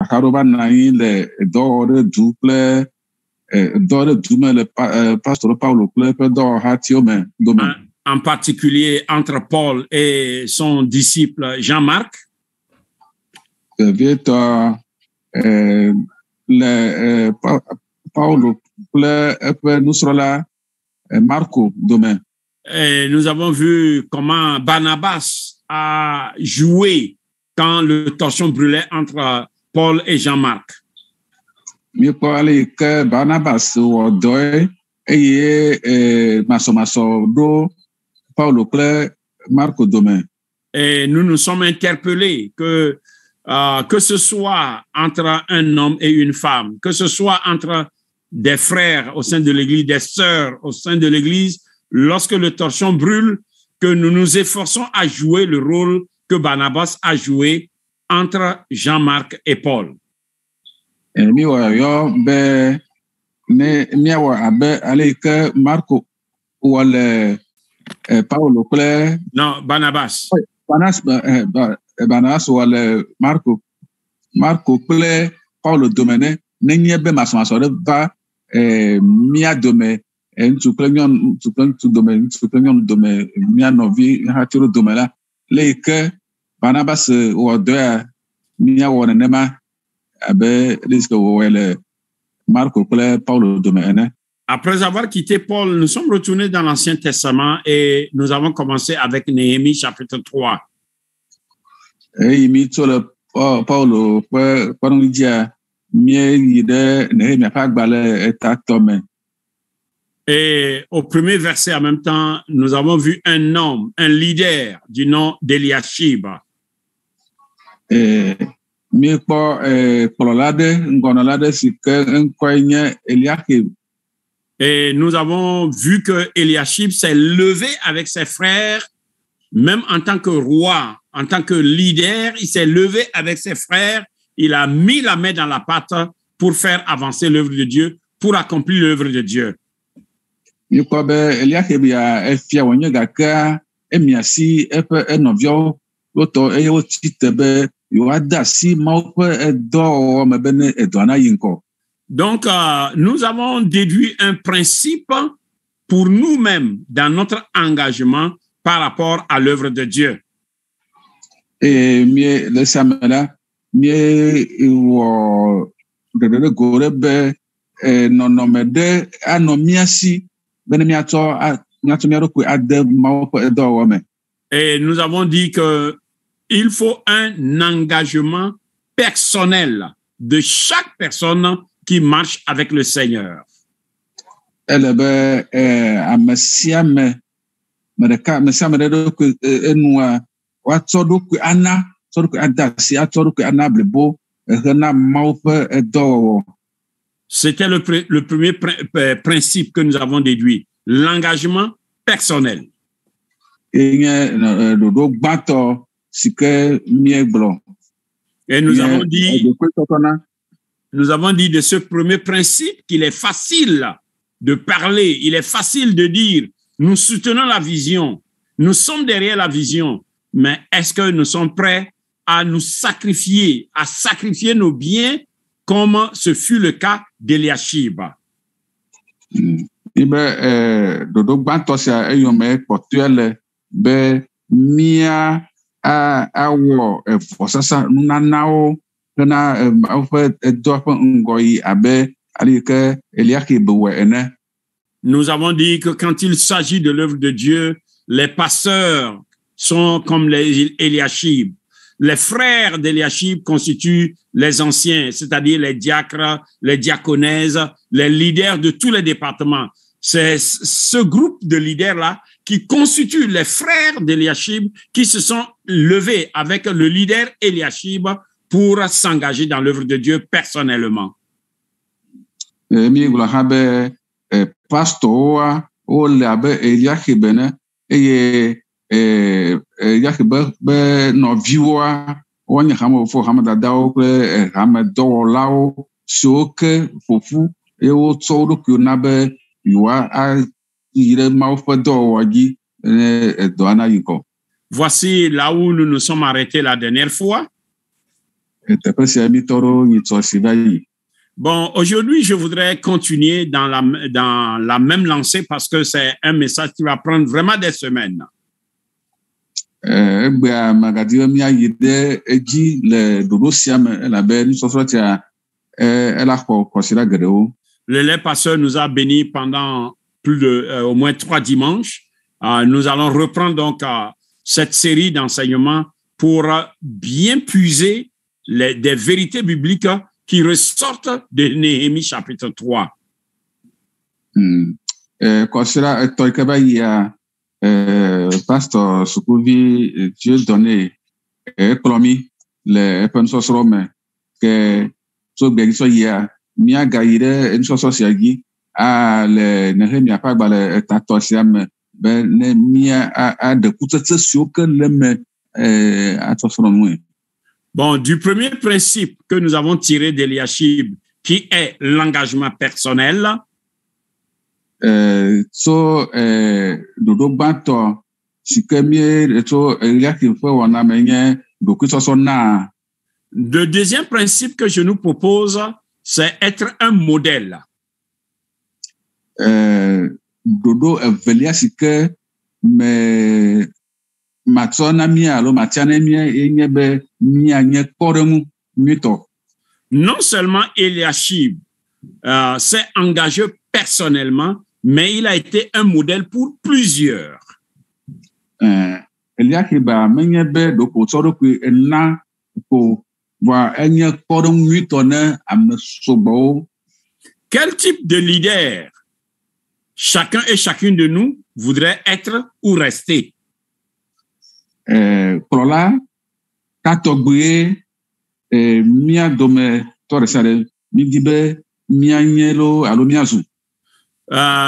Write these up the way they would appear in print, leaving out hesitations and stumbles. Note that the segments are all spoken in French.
akaɖoba nɔ anyi le dɔ wɔ ɖe du kple dɔ ɖe du me le pasteur Paulo kple eƒe dɔwɔhatiwo me dome. En particulier entre Paul et son disciple Jean-Marc. Vevietɔ le Paulo kple eƒe nusrɔ̃la Marco dome. Et nous avons vu comment Barnabas a joué quand le torchon brûlait entre Paul et Jean-Marc. Míekpɔ ale yi ke Barnabas wɔ dɔe eye masɔmasɔ ɖo Paulo kple Marco dome. Et nous nous sommes interpellés que ce soit entre un homme et une femme, que ce soit entre des frères au sein de l'Église, des sœurs au sein de l'Église, lorsque le torchon brûle, que nous nous efforçons à jouer le rôle que Barnabas a joué entre Jean-Marc et Paul. Miwɔ yɔ be ne miawɔ abe ale yi ke Marco wɔ le Paulo kple Barnabas. Barnabas wɔ le Marco kple Paulo dome ne nenye be masɔmasɔ ɖe va mia dome ŋutsu kple ŋutsu dome, ŋutsu kple nyɔnu dome, mia nɔvi hatsiwo dome la, le yi ke Barnabas wɔ dɔa miawɔ nenema abe le yi ke wɔwɔe le Marco kple Paulo dome ene. Après avoir quitté Paul, nous sommes retournés dans l'Ancien Testament et nous avons commencé avec Néhémie chapitre 3. Et mi tso le Paulo ƒe kpɔɖeŋudzia mieyi ɖe Nehemia ƒe agbalẽ etatɔ me. Et au premier verset en même temps, nous avons vu un homme, un leader du nom d'Eliashib. Miekpɔ kplɔla ɖe, ŋgɔnɔla ɖe si ke ŋkɔe nye Eliakim. Et nous avons vu que Eliashib s'est levé avec ses frères, même en tant que roi, en tant que leader, il s'est levé avec ses frères, il a mis la main dans la pâte pour faire avancer l'œuvre de Dieu, pour accomplir l'œuvre de Dieu. Miekpɔ be Eliakim ya efia wònye gake emiasi eƒe enɔviawo wotɔ eye wotsi te be yewoade asi Mawu ƒe dɔwɔwɔ me be ne dɔa nayi ŋkɔ. Donc, nous avons déduit un principe pour nous-mêmes dans notre engagement par rapport à l'œuvre de Dieu. Et le samedi, wɔ ɖeɖe ɖe go ɖe be nɔnɔme ɖe anɔ mía si be ne míatsɔ mía ɖokui ade Mawu ƒe dɔwɔwɔ me. Et nous avons dit que il faut un engagement personnel de chaque personne qui marche avec le Seigneur. Ele be ame sia ame ɖeka ame sia ame ɖe ɖokui enua woatsɔ ɖokui ana, tsɔ ɖokui ade asi, atsɔ ɖokui ana blibo hena Mawu ƒe dɔwɔwɔ. C'était le premier principe que nous avons déduit, l'engagement personnel. Et ɖoɖo gbãtɔ si ke míegblɔ. Et nous avons dit de ce premier principe qu'il est facile de parler, il est facile de dire, nous soutenons la vision, nous sommes derrière la vision, mais est-ce que nous sommes prêts à nous sacrifier, à sacrifier nos biens comme ce fut le cas d'Eliashib? Ɖoɖo gbãtɔ sia eyome kpɔtɔe le be mía awɔ vɔsasa nunanawo hena woƒe dɔ ƒe ŋgɔ yi abe ale ke Eliakim wɔ ene. Nous avons dit que quand il s'agit de l'œuvre de Dieu, les pasteurs sont comme les Eliashib. Les frères d'Eliashib constituent les anciens, c'est-à-dire les diacres, les diaconesses, les leaders de tous les départements. C'est ce groupe de leaders-là qui constituent les frères d'Eliashib qui se sont levés avec le leader Eliashib pour s'engager dans l'œuvre de Dieu personnellement. Pastor wole abe Eliakim ene eye Eliakim be nɔviwoa wonye hamefo hamedadawo kple hamedɔwɔlawo siwo ke ƒoƒu eye wotsɔ wo ɖokuiwo na be yewoa ayi ɖe Mawu ƒe dɔwɔwɔ dzi ne dɔa nayi kɔ. Voici là où nous nous sommes arrêtés la dernière fois. teƒe sia mi tɔ ɖo nyitsɔ si va yi. Bon, aujourd'hui, je voudrais continuer dans la même lancée parce que c'est un message qui va prendre vraiment des semaines. Egbea magadi be miayi ɖe edzi le ɖoɖo sia me elabe nusɔsrɔ̃ tia ela xɔ kɔsiɖa geɖewo. Le lait pasteur nous a bénis pendant plus de au moins 3 dimanches. Nous allons reprendre donc cette série d'enseignements pour bien puiser des vérités bibliques qui ressortent de Néhémie chapitre 3. Kɔsiɖa etɔ yi ke va yia pasteur sukuvi Dieu donné ekplɔ mi le eƒe nusɔsrɔ̃ me ke tso gbedisɔ yia miagayi ɖe nusɔsrɔ̃ sia dzi le Nehemia ƒe agbalẽ etatɔ sia me be ne mia aɖe kutsetse siwo ke le me atsɔsrɔ̃ nue. Bon, du premier principe que nous avons tiré d'Eliashib, qui est l'engagement personnel, tso ɖoɖo gbãtɔ si ke mie tso Eliashib ƒe wɔna me nye ɖokuisɔsɔ na. Le deuxième principe que je nous propose, c'est être un modèle. Ɖoɖo evelia si ke me matsɔ na mia alo matia na mia nye be mianye kpɔɖeŋu nyuitɔ. Non seulement Eliashib s'est engagé personnellement, mais il a été un modèle pour plusieurs. Eliashib menye be ɖoko tsɔ ɖokui ena ko voa enye kpɔɖeŋu nyuitɔ ne ame sɔgbɔwo. Quel type de leader chacun et chacune de nous voudrait être ou rester? Kplɔla tatɔgbuie mia dome tɔ ɖe sia ɖe midi be mianye lo alo miazu.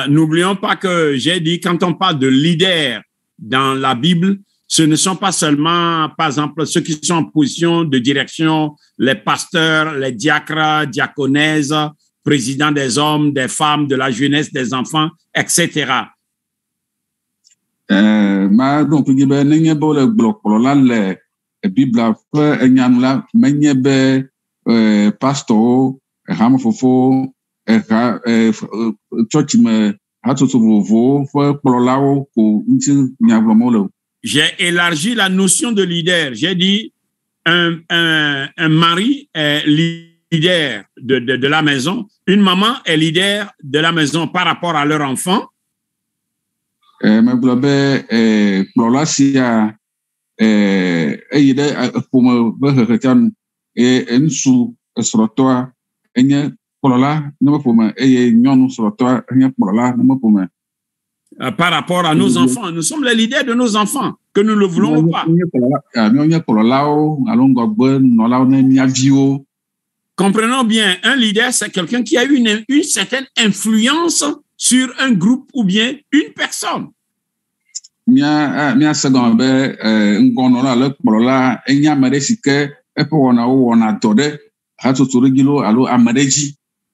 N'oublions pas que j'ai dit, quand on parle de leader dans la Bible, ce ne sont pas seulement, par exemple, ceux qui sont en position de direction, les pasteurs, les diacres, diaconesses, présidents des hommes, des femmes, de la jeunesse, des enfants, etc. Ma donc di be nenye be le kplɔla le Biblia ƒe enyanu la menye be pastorwo, hamefofo, church me hatsotso vovovowo ƒe kplɔlawo ko ŋuti nyagblɔm le. J'ai élargi la notion de leader. J'ai dit un mari est leader de la maison, une maman est leader de la maison par rapport à leur enfant. Megblɔ be kplɔla sia eyi ɖe ƒome ƒe xexetia nu eye ŋutsu srɔ̃tɔa enye kplɔla ne me ƒome eye nyɔnu srɔ̃tɔa enye kplɔla ne me ƒome. Par rapport à nos enfants, nous sommes les leaders de nos enfants, que nous le voulons ou pas. Comprenons bien, un leader, c'est quelqu'un qui a une certaine influence sur un groupe ou bien une personne.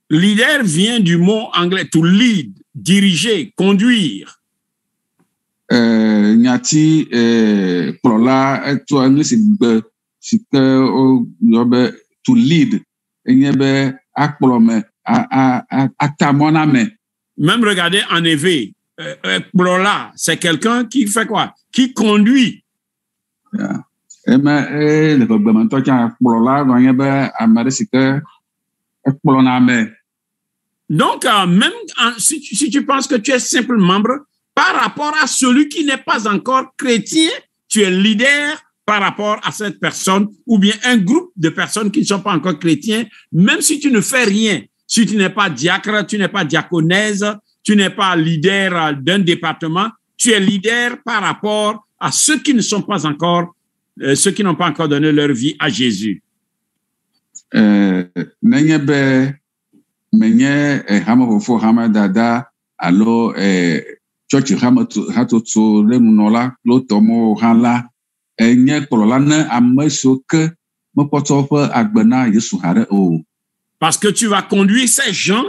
Leader vient du mot anglais to lead, diriger, conduire. Nyati kplɔla eto anglisi gbe si ke woyɔ to lead enye be akplɔme atamɔna me. Même regardez en Éve, kplɔla, c'est quelqu'un qui fait quoi? Qui conduit. Eme le gbegbemetɔ tsa kplɔla gɔnye be ame ɖe si ke ekplɔna me. Donc, même si tu penses que tu es simple membre, par rapport à celui qui n'est pas encore chrétien, tu es leader par rapport à cette personne ou bien un groupe de personnes qui ne sont pas encore chrétiens, même si tu ne fais rien, si tu n'es pas diacre, tu n'es pas diaconèse, tu n'es pas leader d'un département, tu es leader par rapport à ceux qui ne sont pas encore, ceux qui n'ont pas encore donné leur vie à Jésus. Nenye be menye hamefofo hamadada alo church hatsotso le nunɔla lo tɔmɔ hã la enye kplɔla ne ame siwo ke mekpɔtɔ ƒe agbe na Yesu haɖe o. Parce que tu vas conduire ces gens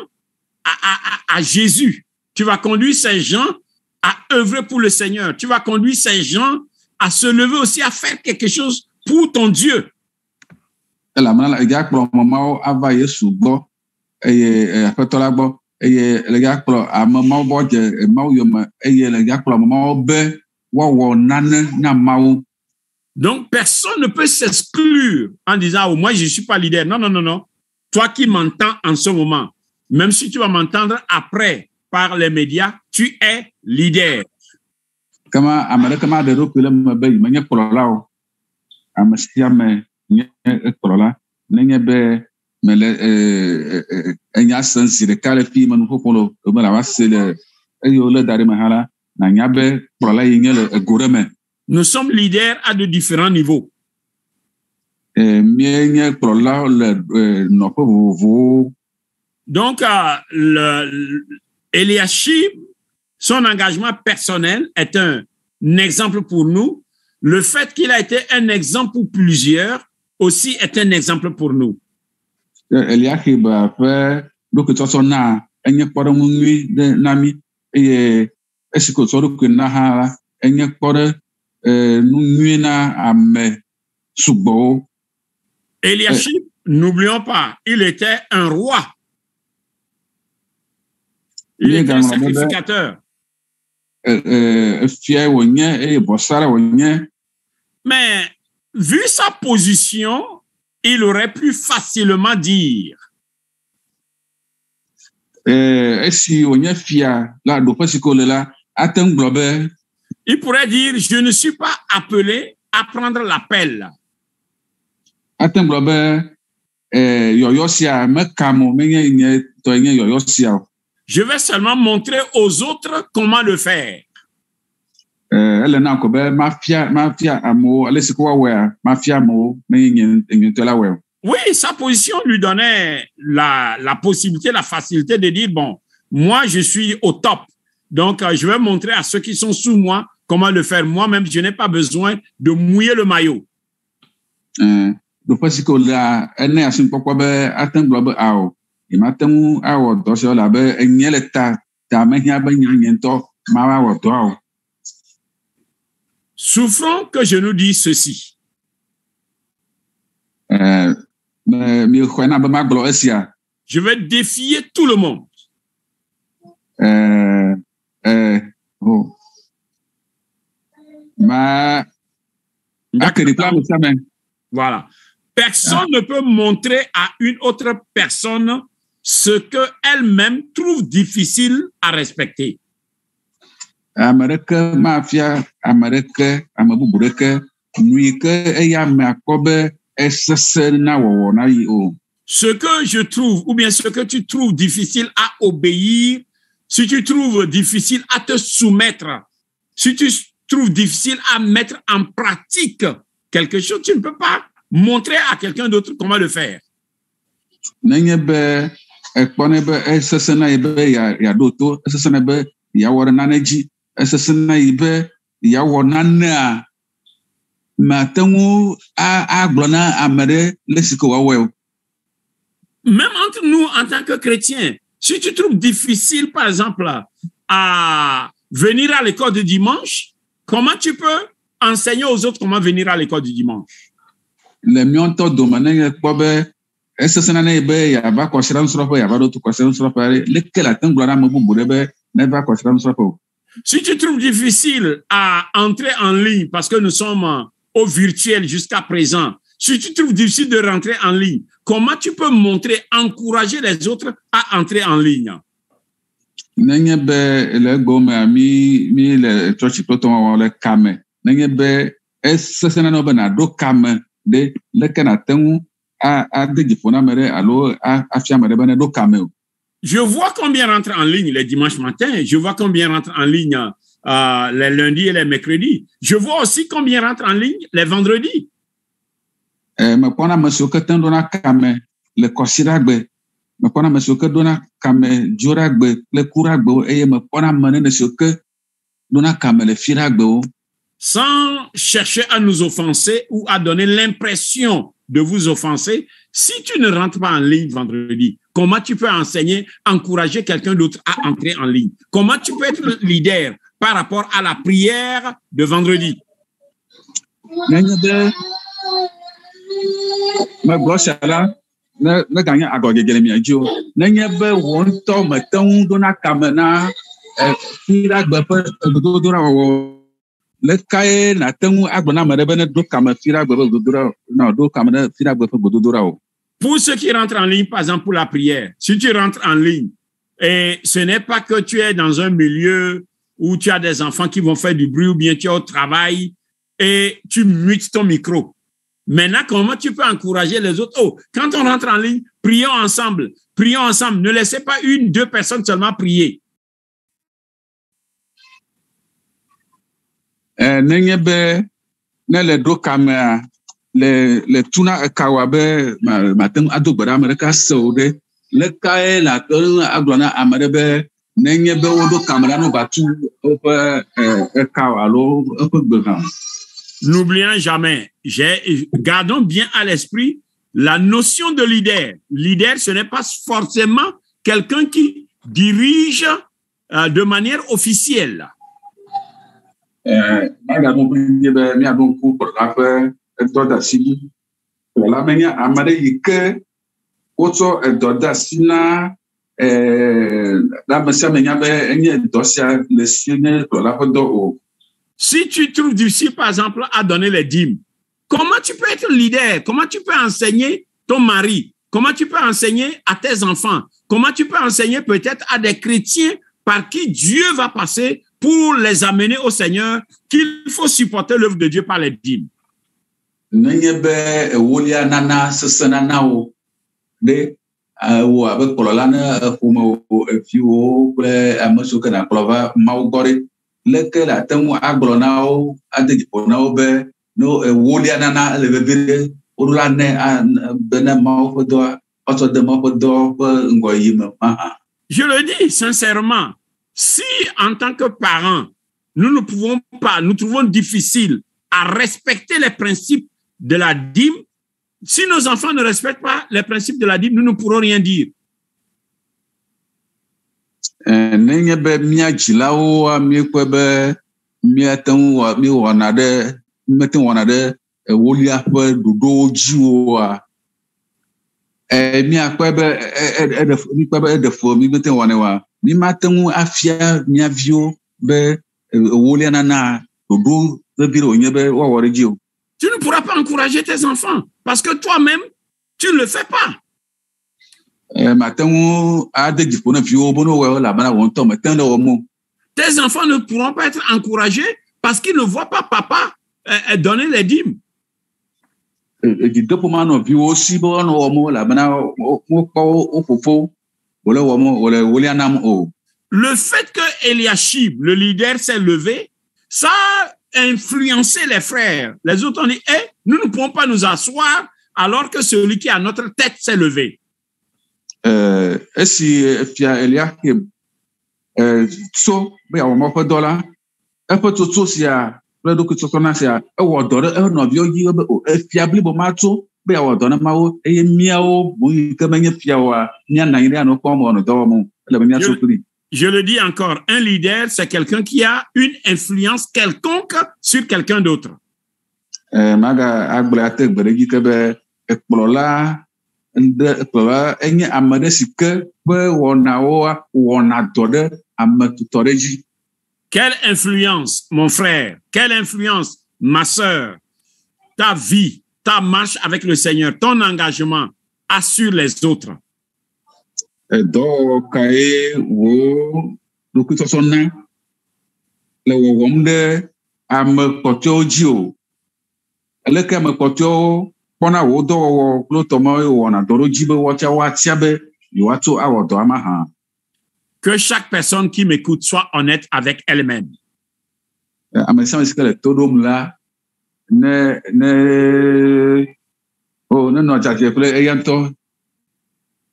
à Jésus. Tu vas conduire ces gens à œuvrer pour le Seigneur. Tu vas conduire ces gens à se lever aussi à faire quelque chose pour ton Dieu. elamina le gakplɔ mamawo ava Yesu gbɔ eye aƒetɔ la gbɔ eye le gakplɔ amemawo bɔ dze mawu yome eye le gakplɔ mamawo be woawɔ nane na mawu. Donc, personne ne peut s'exclure en disant, oh, moi, je ne suis pas leader. Non, non, non, non. Toi qui m'entends en ce moment, même si tu vas m'entendre après par les médias, tu es leader. Kama amere kama de ro kele me be me nye kplɔla o. Ame sia ame nye kplɔla. Nenye be me le enya sensi de kale fi me no kokolo me la va se le eyo le dare me hala na nya be kplɔla yi nye le gore me. Nous sommes leaders à de différents niveaux. Donc, Eliashib, son engagement personnel est un exemple pour nous. Le fait qu'il a été un exemple pour plusieurs aussi est un exemple pour nous. Eliashib a fait donc tu son na enye pore munui de nami et est-ce que so que na ha enye pore Eliashib, n'oublions pas, il était un roi. Il était un sacrificateur. Mais vu sa position, il aurait pu facilement dire il pourrait dire, je ne suis pas appelé à prendre l'appel. Je vais seulement montrer aux autres comment le faire. Oui, sa position lui donnait la possibilité, la facilité de dire, bon, moi, je suis au top. Donc, je vais montrer à ceux qui sont sous moi comment le faire. Moi-même, je n'ai pas besoin de mouiller le maillot. Souffrons que je nous dise ceci. Je vais défier tout le monde. Voilà. Personne ne peut montrer à une autre personne ce qu'elle-même trouve difficile à respecter. Ce que je trouve, ou bien ce que tu trouves difficile à obéir, si tu trouves difficile à te soumettre, si tu trouves difficile à mettre en pratique quelque chose, tu ne peux pas montrer à quelqu'un d'autre comment le faire. Même entre nous en tant que chrétiens, si tu trouves difficile, par exemple, à venir à l'école du dimanche, comment tu peux enseigner aux autres comment venir à l'école du dimanche? Si tu trouves difficile à entrer en ligne parce que nous sommes au virtuel jusqu'à présent, si tu trouves difficile de rentrer en ligne, comment tu peux montrer, encourager les autres à entrer en ligne? Je vois combien rentrent en ligne les dimanches matins. Je vois combien rentrent en ligne les lundis et les mercredis. Je vois aussi combien rentrent en ligne les vendredis. Sans chercher à nous offenser ou à donner l'impression de vous offenser, si tu ne rentres pas en ligne vendredi, comment tu peux enseigner, encourager quelqu'un d'autre à entrer en ligne? Comment tu peux être leader par rapport à la prière de vendredi? me gblɔ sia la ne ganye agɔgegele miadzo nenye be wò ŋutɔ mete ŋu ɖona kame na fiɖagbe ƒe gbedodoɖa wɔwɔ le kae nate ŋu agblɔ na ame ɖe be ne ɖo kame fiɖagbe ƒe gbedodoɖa na ɖo kame ɖe fiɖagbe ƒe gbedodoɖa o. Pour ceux qui rentrent en ligne, par exemple pour la prière, si tu rentres en ligne et ce n'est pas que tu es dans un milieu où tu as des enfants qui vont faire du bruit ou bien tu es au travail et tu mutes ton micro. Maintenant, comment tu peux encourager les autres? Oh, quand on rentre en ligne, prions ensemble. Prions ensemble. Ne laissez pas une, deux personnes seulement prier. Nenye be ne le ɖo kamea le tuna ekawa be mate ŋu ado gbe ɖa ame ɖeka se o ɖe le kae le agblɔ na ame ɖe be nenye be woɖo kame ɖa no va tu woƒe ekawa alo eƒe gbegã. N'oublions jamais, gardons bien à l'esprit la notion de leader. Leader, ce n'est pas forcément quelqu'un qui dirige de manière officielle. Si tu trouves difficile, par exemple, à donner les dîmes, comment tu peux être leader? Comment tu peux enseigner ton mari? Comment tu peux enseigner à tes enfants? Comment tu peux enseigner peut-être à des chrétiens par qui Dieu va passer pour les amener au Seigneur qu'il faut supporter l'œuvre de Dieu par les dîmes? Leke la te ŋu agblɔ na wo ade dziƒo na wo be no ewolia nana ele vevie woɖo la ne be ne Mawu ƒe dɔ ɔtsɔ de Mawu ƒe dɔ ƒe ŋgɔyiyi me mahã. Je le dis sincèrement, si en tant que parents, nous ne pouvons pas, nous trouvons difficile à respecter les principes de la dîme, si nos enfants ne respectent pas les principes de la dîme, nous ne pourrons rien dire. Nenye be mía dzilawo míekpɔe be míate ŋu míewɔna ɖe míete ŋu wɔna ɖe ewolia ƒe ɖoɖowo dzi oa míakpɔe be míekpɔe be eɖe fo míete ŋu wɔnɛ oa mímate ŋu afia mía viwo be ewolia nana ɖoɖo vevi ɖe wònye be woawɔ ɖe dzi o. Tu ne pourras pas encourager tes enfants parce que toi-même tu ne le fais pas. Tes enfants ne pourront pas être encouragés parce qu'ils ne voient pas papa donner les dîmes. Le fait que Eliashib, le leader, s'est levé, ça a influencé les frères. Les autres ont dit, nous ne pouvons pas nous asseoir alors que celui qui est à notre tête s'est levé. Esi fia Eliakim tso be awɔ mɔ ƒe dɔ la eƒe tsotso sia kple ɖokuitsɔtsɔ na sia ewɔ dɔ ɖe enɔviwo dzi be efia blibo ma tso be awɔ dɔ na mawo eye míawo boŋ yi ke menye fiawoa míanɔ anyi ɖe anɔkpɔ me wɔnɔ dɔ wɔm o ele be míatso kpli. Je le dis encore, un leader c'est quelqu'un qui a une influence quelconque sur quelqu'un d'autre. Maga agble ate gbe ɖe dzi ke be ekplɔla enye ame ɖe si ke ƒe wɔnawo wɔna dɔ ɖe ame tutɔ ɖe dzi. Quelle influence, mon frère, quelle influence, ma sœur, ta vie, ta marche avec le Seigneur, ton engagement a sur les autres. Dɔ kae wo ɖokuitsɔtsɔ na le wɔwɔm ɖe ame kpɔtɔewo dzi o. Eleke ame kpɔtɔewo kpɔna wo dɔwɔwɔ kple tɔmɔ wɔna dɔ ɖo dzi be woatsɔ woatia be yewoatso awɔ dɔ ama hã. Que chaque personne qui m'écoute soit honnête avec elle-même. Ame sia ame si ke le to ɖom la nenɔ dzadzɛ kple eya ŋutɔ.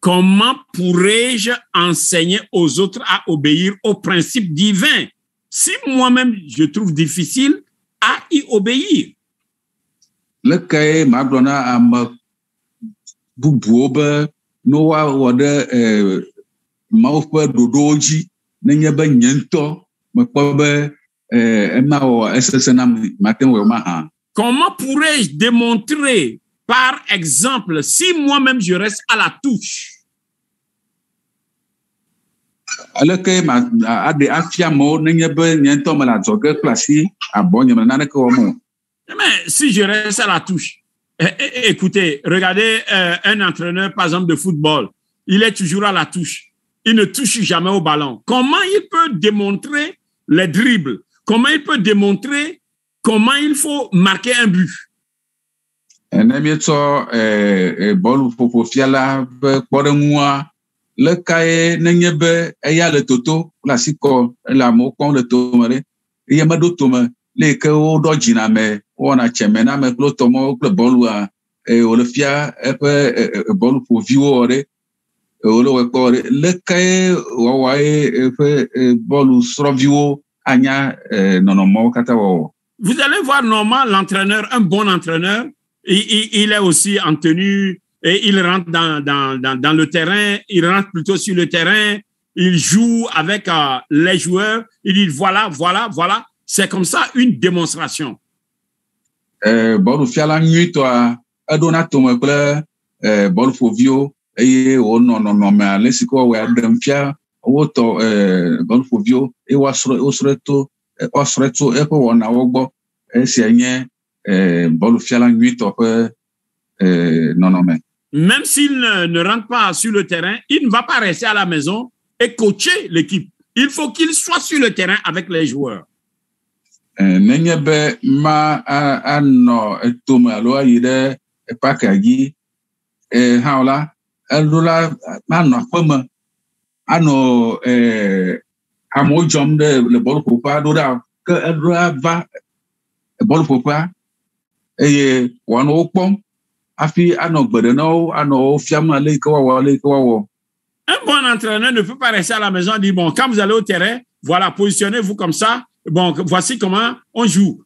Comment pourrais-je enseigner aux autres à obéir aux principes divins si moi-même je trouve difficile à y obéir? Le kae magblɔ na ame bubuwo be ne woawɔ ɖe Mawu ƒe ɖoɖowo dzi nenye be nye ŋutɔ mekpɔ be emawɔ esese na mate ŋu ma hã. Comment pourrais-je démontrer Par exemple, si moi-même je reste à la touche, ale ke ma ade afia mo nenye be nye ntɔ me le adzɔge kple asi abɔ nye me naneke wɔm o. mais si je reste à la touche, écoutez, regardez un entraîneur, par exemple, de football. Il est toujours à la touche. Il ne touche jamais au ballon. Comment il peut démontrer les dribbles? Comment il peut démontrer comment il faut marquer un but? Ne mietsɔ bɔlu ƒoƒo la ƒe kpɔɖeŋua le kae nenye be eya le toto le asi kɔ le amewo kpɔm le tome ɖe eye meɖo tome le yi ke woɖɔ dzina me wɔna tseme na ame kple tɔmɔ kple bɔlua wòle fia eƒe bɔlu ƒoviwo ɖe wòle wɔ kpɔ ɖe le kae wɔwɔ ye eƒe bɔlu srɔ̃viwo anya nɔnɔmewo katã wɔwɔ. Vous allez voir normalement l'entraîneur, un bon entraîneur, il est aussi en tenue et il rentre dans le terrain, il rentre plutôt sur le terrain, il joue avec les joueurs, il dit voilà. C'est comme ça une démonstration. Bɔlu fiala nyuitɔa eɖona tome kple bɔlu ƒoviwo eye wònɔ nɔnɔme ale si ke wɔwɔe ɖem fia wotɔ bɔlu ƒoviwo eye wosrɔ̃e tso eƒe wɔnawo gbɔ. Esia nye bɔlu fiala nyuitɔ ƒe nɔnɔme. Même s'il ne rentre pas sur le terrain, il ne va pas rester à la maison et coacher l'équipe. Il faut qu'il soit sur le terrain avec les joueurs. Nenye be ma anɔ etome alo ayi ɖe paka dzi hã la eɖo la manɔ aƒeme anɔ amewo dzɔm ɖe le bɔluƒoƒea ɖo ɖa ke eɖo ava bɔluƒoƒea eye wòanɔ wo kpɔm hafi anɔ gbe ɖe na wo anɔ wo fiam ale yi ke woawɔ. Un bon entraîneur ne peut pas rester à la maison et dire bon, quand vous allez au terrain, voilà, positionnez-vous comme ça. Bon, voici comment on joue.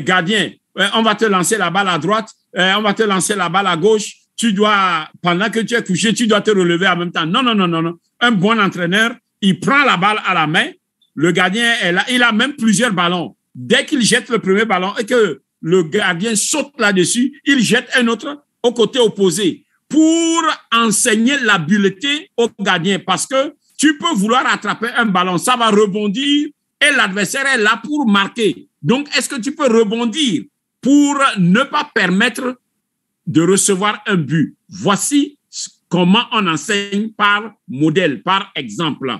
Gardien, on va te lancer la balle à droite, on va te lancer la balle à gauche. Tu dois, pendant que tu es couché, tu dois te relever en même temps. Non. Un bon entraîneur, il prend la balle à la main. Le gardien est là. Il a même plusieurs ballons. Dès qu'il jette le premier ballon et que le gardien saute là-dessus, il jette un autre au côté opposé pour enseigner l'habileté au gardien. Parce que tu peux vouloir attraper un ballon, ça va rebondir et l'adversaire est là pour marquer. Donc, est-ce que tu peux rebondir pour ne pas permettre de recevoir un but? Voici comment on enseigne par modèle, par exemple.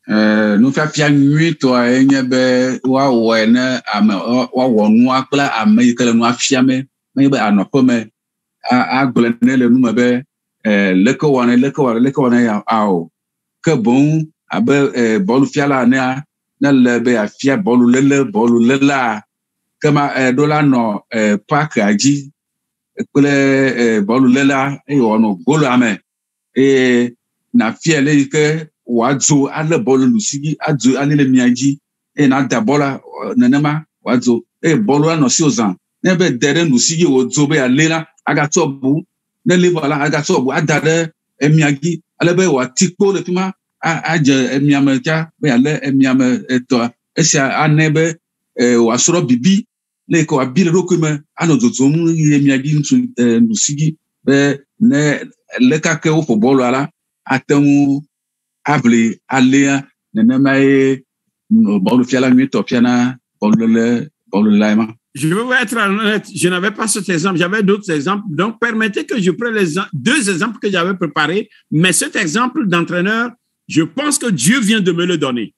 Nufiafia nyuitɔa enye be woawɔe ne ame woawɔ nua kple ame yi ke le nua fiame menye be anɔƒe me agblẽ ne le nume be leke wɔna ao ke boŋ abe bɔlufiala enea ne le be afia bɔlu léla kema ɖo la nɔ pakea dzi kple bɔlu léla eye wòanɔ golua me eye nafia le yi ke wòadzo alé bɔlu nusi adzo alé le mia dzi eye nada bɔla nenema wòadzo eye bɔlu anɔ si wòzã ne be de ɖe nusi dzi wòdzo be alé la agatsɔ bu ne lé vɔ la agatsɔ bu ada ɖe emia dzi ale be wòati kpo le fi ma adze emia me tsa be alé emia me etɔa esia ane be wòasrɔ̃ bibi le yi ke wòabi le ɖokui me anɔ dzodzom yi emia dzi nusi dzi be ne leka ke woƒo bɔlua la ate ŋu able alea nenema ye bɔlufiala nyuitɔ fiana bɔluléla ma. Je veux être honnête, je n'avais pas cet exemple, j'avais d'autres exemples. Donc, permettez que je prenne deux exemples que j'avais préparés, mais cet exemple d'entraîneur, je pense que Dieu vient de me le donner.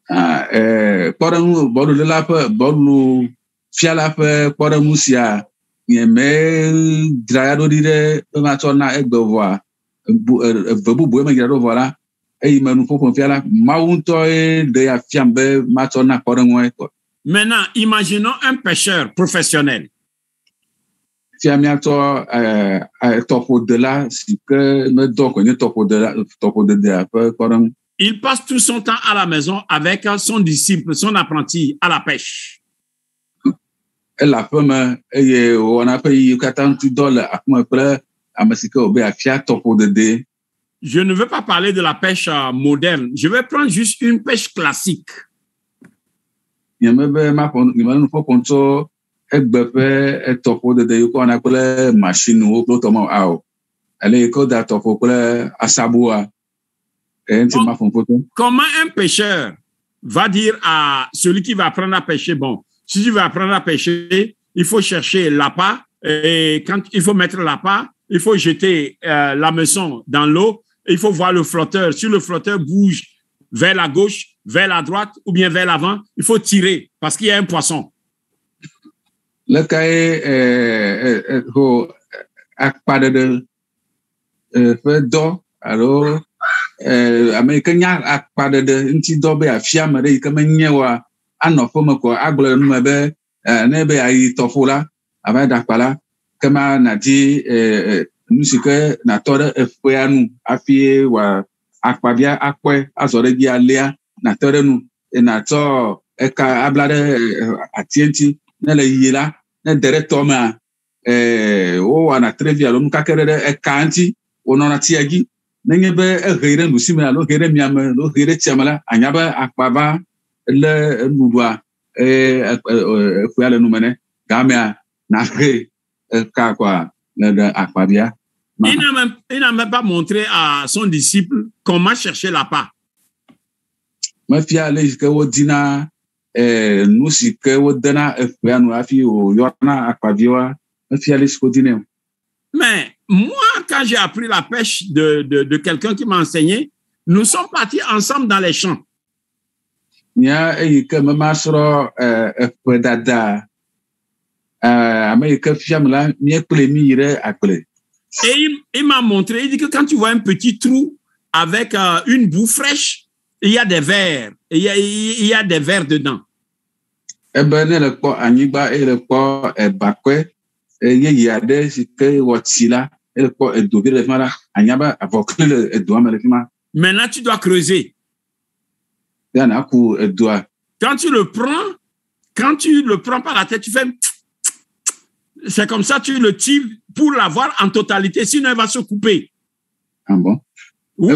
Kpɔɖeŋu bɔluléla ƒe bɔlufiala ƒe kpɔɖeŋu sia nye me dzra ɖo ɖi ɖe be matsɔ na egbe vɔa eve bubu me dzra ɖo vɔ la eyi me nuƒoƒo fia la Mawu ŋutɔ ɖe afiam be matsɔ na kpɔɖeŋua kɔ. Maintenant, imaginons un pêcheur professionnel. Fia miatsɔ tɔƒodela si ke medɔ ko nye tɔƒodedea ƒe kpɔɖeŋu. Il passe tout son temps à la maison avec son disciple, son apprenti à la pêche. Ele aƒeme eye wɔna ƒe yiwo katã ŋuti dɔ le aƒeme kple ame si ke wòbe afia tɔƒodede. Je ne veux pas parler de la pêche moderne. Je vais prendre juste une pêche classique. Nyeme be nuƒoƒo tso egbeƒe etɔƒo dede yi kɔna kple machine wo kple tɔmɔ awɔ ele yi kɔ da tɔƒo kple asaboa comment un pêcheur va dire à celui qui va apprendre à pêcher, bon, si tu vas apprendre à pêcher, il faut chercher l'appât, et quand il faut mettre l'appât, il faut jeter l'hameçon dans l'eau, il faut voir le flotteur. Si le flotteur bouge vers la gauche, vers la droite ou bien vers l'avant, il faut tirer parce qu'il y a un poisson. Le cas est alors américain akpada de nti do be afia mare yi kama nyewa anofo mako agbolo nu be na be ayi tofola aba da kpala kama na di musike na tore efuanu afie wa akpabia akwe azore gi alia na tore nu na to eka ablade atienti na le yila na director ma o wa na trevia lo mukakere ekanti onona tiagi nenye be egere lusime alo gere miame lo gere tiamala anyaba akpaba le nudwa fuale numene gamia na fe ka kwa le akpabia. Il n'a même pas montré à son disciple comment chercher l'appât. Ma fiale que wodina nous si que wodana fuanu afi o yona akpabia ma fiale ce wodina. Mais moi, quand j'ai appris la pêche de quelqu'un qui m'a enseigné, nous sommes partis ensemble dans les champs. Et il m'a montré, il dit que quand tu vois un petit trou avec une boue fraîche, il y a des vers, il y a des vers dedans. Maintenant, tu dois creuser. Quand tu le prends par la tête, tu fais... C'est comme ça, tu le tires pour l'avoir en totalité, sinon il va se couper. Ah bon? Oui.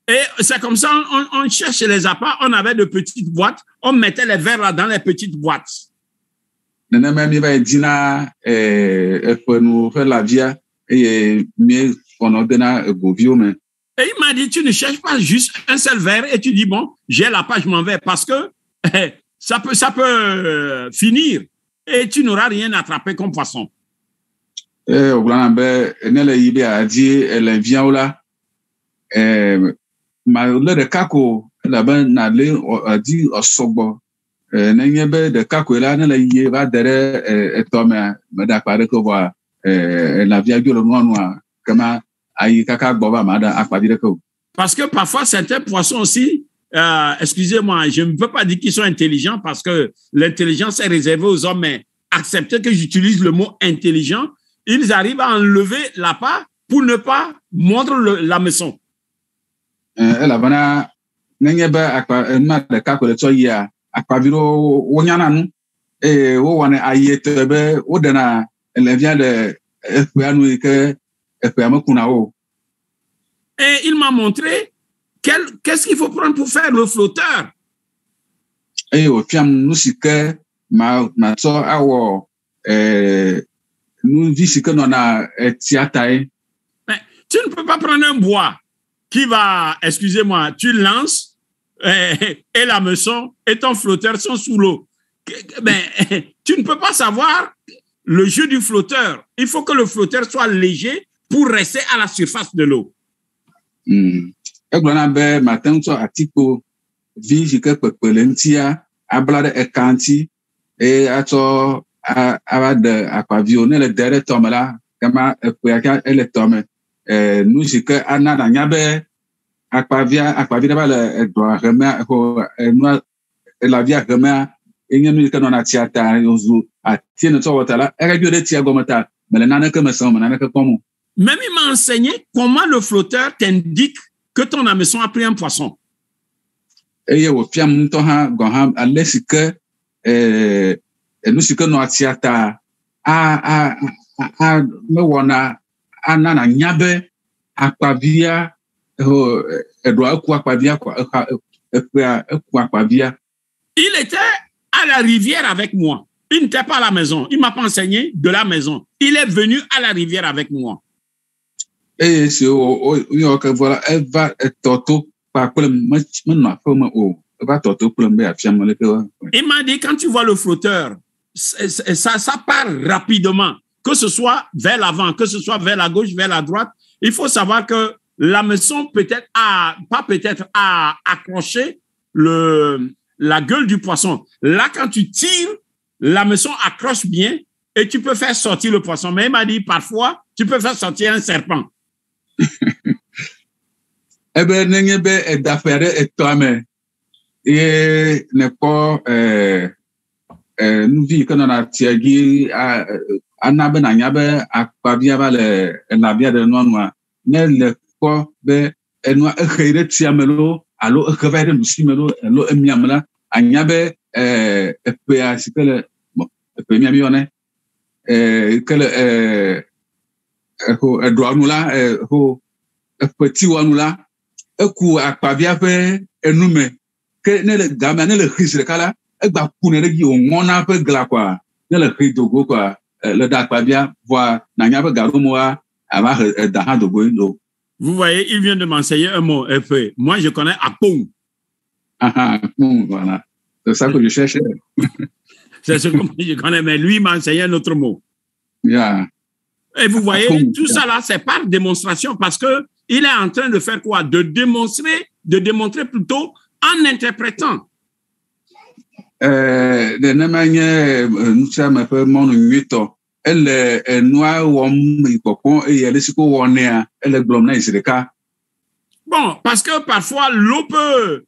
Et c'est comme ça, on cherche les appâts, on avait de petites boîtes, on mettait les verres là dans les petites boîtes. Et il m'a dit, tu ne cherches pas juste un seul verre et tu dis, bon, j'ai l'appât, je m'en vais, parce que ça peut finir et tu n'auras rien attrapé comme poisson. Ma le kako la ben na le di osogbo nenye be de kako la na le ye va dere etome me da pare ko va la via golo noa kama ayi kaka gbo ba ma da akpadire ko. Parce que parfois certains poissons aussi excusez-moi, je ne veux pas dire qu'ils sont intelligents parce que l'intelligence est réservée aux hommes, mais acceptez que j'utilise le mot intelligent, ils arrivent à enlever l'appât pour ne pas mordre l'hameçon. La bana nenye ba akpa na de ka ko to ya akpa biro wonyana nu wo wane ayete be wo de na le vient de efuanu ke efuama kuna o. Et il m'a montré qu'est-ce qu'il faut prendre pour faire le flotteur. Et au fiam nous si que ma so awo nous dit si que on a tiatae. Mais tu ne peux pas prendre un bois qui va, excusez-moi, tu lances et l'hameçon et ton flotteur sont sous l'eau. Ben, tu ne peux pas savoir le jeu du flotteur. Il faut que le flotteur soit léger pour rester à la surface de l'eau. Matin so atiko vi que pepelentia ablade ekanti et ato abade aquavionne le dere tomela kama epoyaka ele tome nous c'est que ana na nyabe aquavia ba le doit remettre ko no la via remettre enyenu que non atiata yozu atiene to wotala erejo de tia gomata mais nana que me son nana que comme. Même il m'a enseigné comment le flotteur t'indique que ton hameçon a pris un poisson. Et au fiam to ha go ha alesi que nous c'est que no atiata me wona ana na nyabe akpavia edoa ku akpavia quoi ku akpavia. Il était à la rivière avec moi. Il n'était pas à la maison. Il m'a pas enseigné de la maison. Il est venu à la rivière avec moi. Et c'est voilà, elle va toto par quoi il m'a dit, quand tu vois le flotteur, ça part rapidement, que ce soit vers l'avant, que ce soit vers la gauche, vers la droite. Il faut savoir que la maison peut-être à accrocher la gueule du poisson. Là, quand tu tires, la maison accroche bien et tu peux faire sortir le poisson. Mais il m'a dit, parfois, tu peux faire sortir un serpent. Eh bien, n'engebe d'affaire et toi-même. Et n'est pas nous vivons quand on a tiré anabe na nyabe akpabia ba le nabia de noa ne le ko be enwa ekhere tiamelo alo ekevere musimelo alo emiamla anyabe epa sikele bon epa miamione kele ho edroanula ho petit wanula eku akpabia pe enume ke ne le gama ne le hisre kala egba kune regi onona pe gla kwa ne le hidogo kwa le dakpabia voit nanya pe garumoa ava daha dogo ndo. Vous voyez, il vient de m'enseigner un mot FE. Moi je connais apong. Apong, voilà. C'est ça que je cherchais. C'est ce que je connais, mais lui m'a enseigné un autre mot. Yeah. Et vous voyez, apong, tout ça là, c'est par démonstration parce que il est en train de faire quoi? De démontrer plutôt en interprétant. De nemanye nous sommes peu mon nuito. Elle noa wom ipopon et elle siko wonea elle glomna isreka. Bon, parce que parfois l'eau peut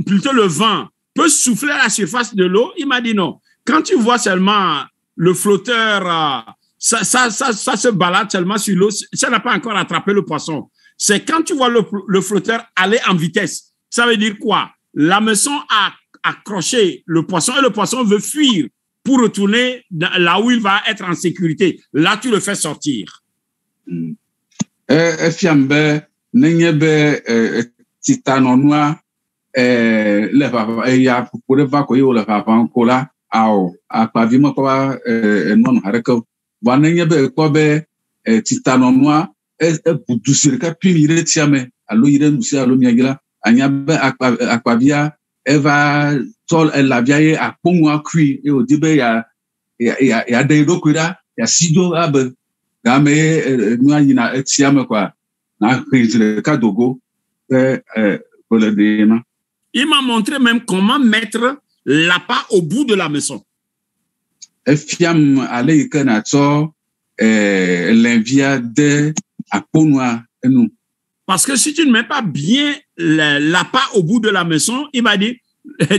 plutôt le vent peut souffler à la surface de l'eau. Il m'a dit non. Quand tu vois seulement le flotteur ça se balade seulement sur l'eau, ça n'a pas encore attrapé le poisson. C'est quand tu vois le flotteur aller en vitesse. Ça veut dire quoi? L'hameçon a accroché le poisson et le poisson veut fuir pour retourner là où il va être en sécurité. Là, tu le fais sortir. Fiambe, n'engebe titanonwa le papa ya pour le va koyo le papa kola ao akpavimo kwa non hareko va n'engebe kobe titanonwa budusirika pimire tiame alo ire nusi alo miagila anyabe akpavia eva tol elavia a pongwa kui e odibe ya de dokuda ya sido abe game nua yina etiame kwa na krizre kadogo pour le dina. Il m'a montré même comment mettre l'appât au bout de la maison. Efiam ale ikena to l'envia de aponwa enu. Parce que si tu ne mets pas bien l'appât au bout de la maison, il m'a dit,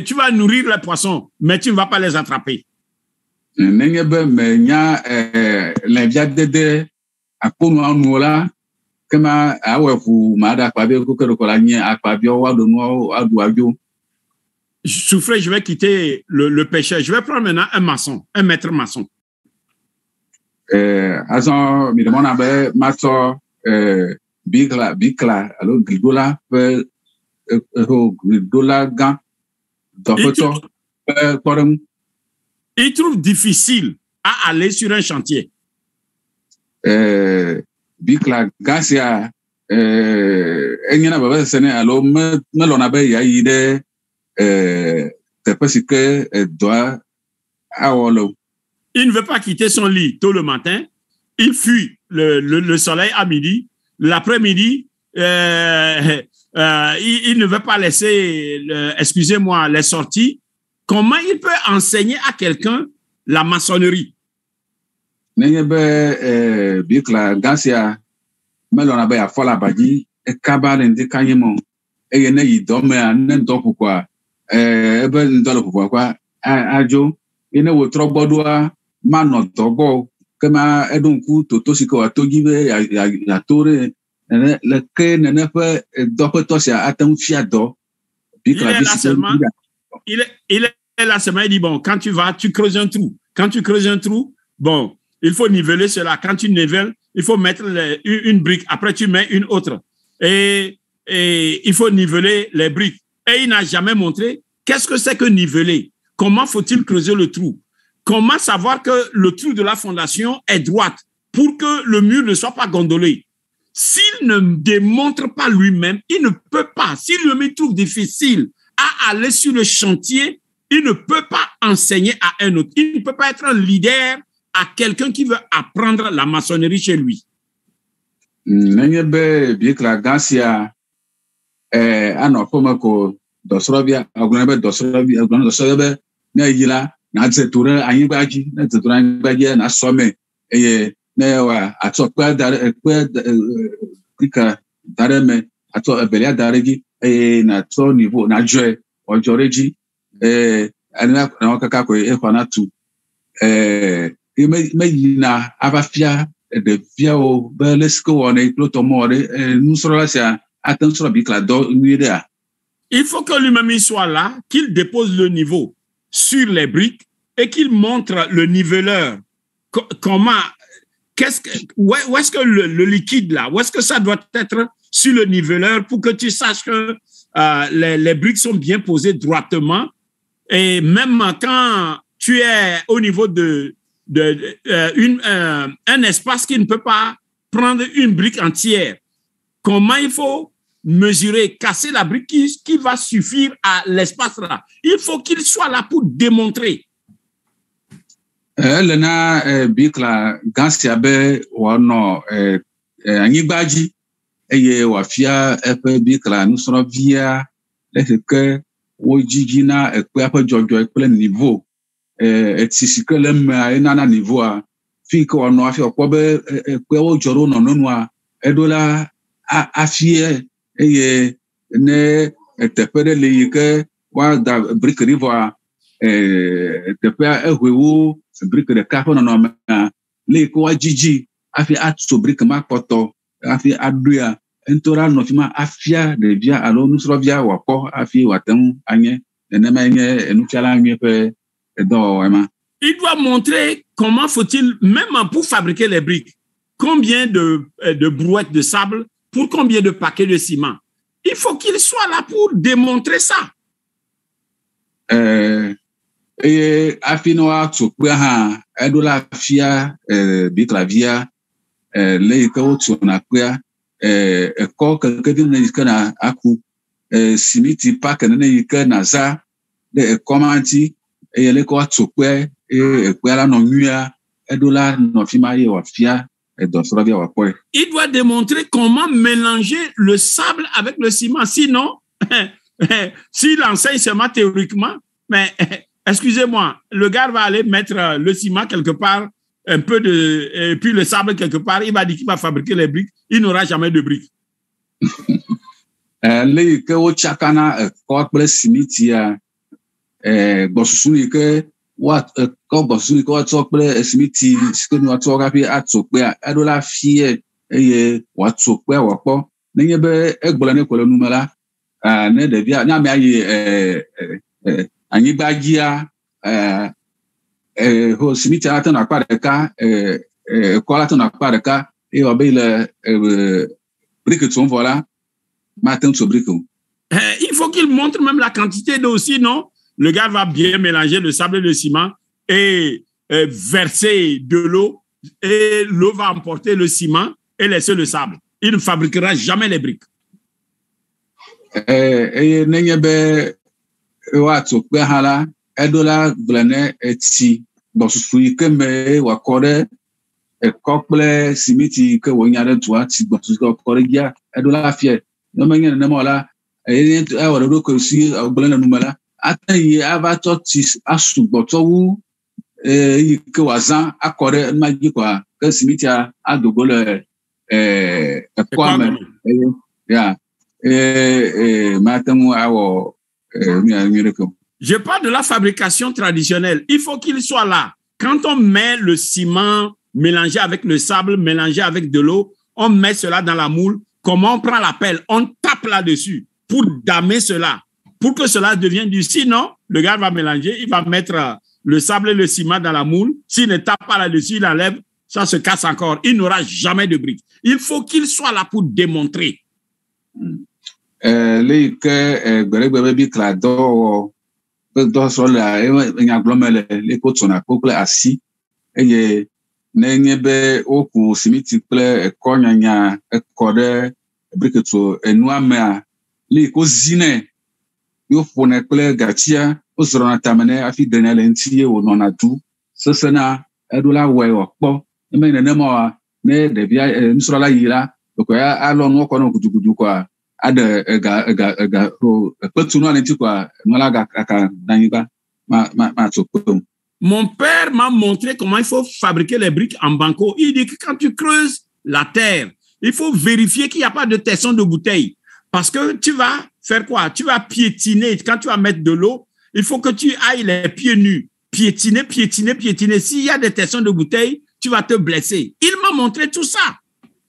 tu vas nourrir les poissons, mais tu ne vas pas les attraper. N'engebe me nya l'envia de aponwa nuola kema awefu mada akpabio kokero kola nya akpabio wa do no aduajo. Souffrez, je vais quitter le pêcheur. Je vais prendre maintenant un maçon, un maître maçon. Azon mi demande abe maso bikla alors gridola pe gridola gan dopoto porem. Il trouve difficile à aller sur un chantier. Bikla gasia enyana baba sene alo me lona be ya ide te parce que doit awolo. Il ne veut pas quitter son lit tôt le matin. Il fuit le soleil à midi. L'après-midi, il ne veut pas laisser, excusez-moi, les sorties. Comment il peut enseigner à quelqu'un la maçonnerie? N'engebe bikla gasia melona be ya fola baji e kabale ndi kanyemo e yene yidome anen do pourquoi ebe ndolo pourquoi kwa ajo ene wo trogbodoa mano dogo kema edunku totosiko atogibe ya tore le ke nene fe dokotosia atem fiado bikla il est là seulement, il dit bon, quand tu vas, tu creuses un trou. Quand tu creuses un trou, bon, il faut niveler cela. Quand tu nivelles, il faut mettre une brique, après tu mets une autre. Et il faut niveler les briques. Et il n'a jamais montré qu'est-ce que c'est que niveler. Comment faut-il creuser le trou? Comment savoir que le trou de la fondation est droite pour que le mur ne soit pas gondolé? S'il ne démontre pas lui-même, il ne peut pas. Si lui-même trouve difficile à aller sur le chantier, il ne peut pas enseigner à un autre. Il ne peut pas être un leader à quelqu'un qui veut apprendre la maçonnerie chez lui. N'engebe bikla gasia ano komako dosrobia agunebe dosrobia na yila na zetura anyigbaji na zetura anyigbaji na some na wa atokpa dare kika dareme ato ebelia daregi na to niveau na joe ojoreji ana na kaka ko ehwana tu imagina avafia de via o belesco on est plotomore nous sera là attention bikla do nuidea. Il faut que lui-même soit là, qu'il dépose le niveau sur les briques et qu'il montre le niveleur. Comment, où est-ce que le liquide là, où est-ce que ça doit être sur le niveleur pour que tu saches que les briques sont bien posées droitement. Et même quand tu es au niveau un espace qui ne peut pas prendre une brique entière, comment il faut mesurer, casser la brique qui va suffire à l'espace là. Il faut qu'il soit là pour démontrer. Lena bikla gansiabe wano anyigbaji eye wafia epe bikla nusoro via leke wojiji na ekpe ape jojo ekpe niveau etisike lemme na niveau a fi ko no afi okwobe ekpe wojoro no nonu a edola afie eye ne etepere le yike wa da brique rivoa tepe ehwewu brique de café non non le ko ajiji afi atso brique ma poto afi aduya entora no fima afia de via alo nusro via wako afi watem anye enema anye enuchala anye pe edo ema. Il doit montrer comment faut-il, même pour fabriquer les briques, combien de brouettes de sable pour combien de paquets de ciment. Il faut qu'il soit là pour démontrer ça. Et afinoa tsokwa ha edola fia biklavia le ko tsona kwa ko kedin ne kana aku simiti pack ne yikana za le commenti et le ko tsokwa kwa la no nua edola no fima ye wa fia edosrovia wa kwa. Il doit démontrer comment mélanger le sable avec le ciment, sinon s'il enseigne seulement théoriquement, mais excusez-moi, le gars va aller mettre le ciment quelque part, un peu et puis le sable quelque part, il va dire qu'il va fabriquer les briques, il n'aura jamais de briques. Le que o chakana ko ple simitia bosusuni ke what ko bosusuni ko to ple simiti sike ni to ga fi atokpe adola fie eye wa tokpe wa po nenye be egbola ne ko le numala ne de bia na me aye anyibajia ho simiti ata na pareka ko ata na pareka e obe le brique ton voilà matin sur brique. Il faut qu'il montre même la quantité d'eau, sinon le gars va bien mélanger le sable et le ciment et verser de l'eau et l'eau va emporter le ciment et laisser le sable. Il ne fabriquera jamais les briques. Et n'engebe wato pe hala edola blane eti bosufu ke me wakore ekople simiti ke wonyare tuwa ti bosufu kokore gia edola fie no menye ne mola e awore ro ko si blane numala atayi avato ti asugboto wu ke wazan akore maji kwa ke simiti adogole ekwame ya matam awo. Je parle de la fabrication traditionnelle. Il faut qu'il soit là. Quand on met le ciment mélangé avec le sable, mélangé avec de l'eau, on met cela dans la moule. Comment on prend la pelle? On tape là-dessus pour damer cela, pour que cela devienne du. Sinon, le gars va mélanger, il va mettre le sable et le ciment dans la moule. S'il ne tape pas là-dessus, il enlève, ça se casse encore. Il n'aura jamais de briques. Il faut qu'il soit là pour démontrer. Les que Berebebi Clado, les côtes sont à couple assis, et Nenebe Oku, Simitiple, Konyanya, Kode, Briqueto, et Noamea, les cousines, you fone Ple Gatia, Osrona Tamane, Afi Daniel Enti, ou non à tout, ce sena, Edula Way or Po, et men Nemoa, ne de Via, Nusra Ira, donc allons nous connaître du quoi. Ada Mon père m'a montré comment il faut fabriquer les briques en banco. Il dit que quand tu creuses la terre, il faut vérifier qu'il n'y a pas de tesson de bouteille. Parce que tu vas faire quoi? Tu vas piétiner. Quand tu vas mettre de l'eau, il faut que tu ailles les pieds nus. Piétiner, piétiner, piétiner. S'il y a des tessons de bouteille, tu vas te blesser. Il m'a montré tout ça.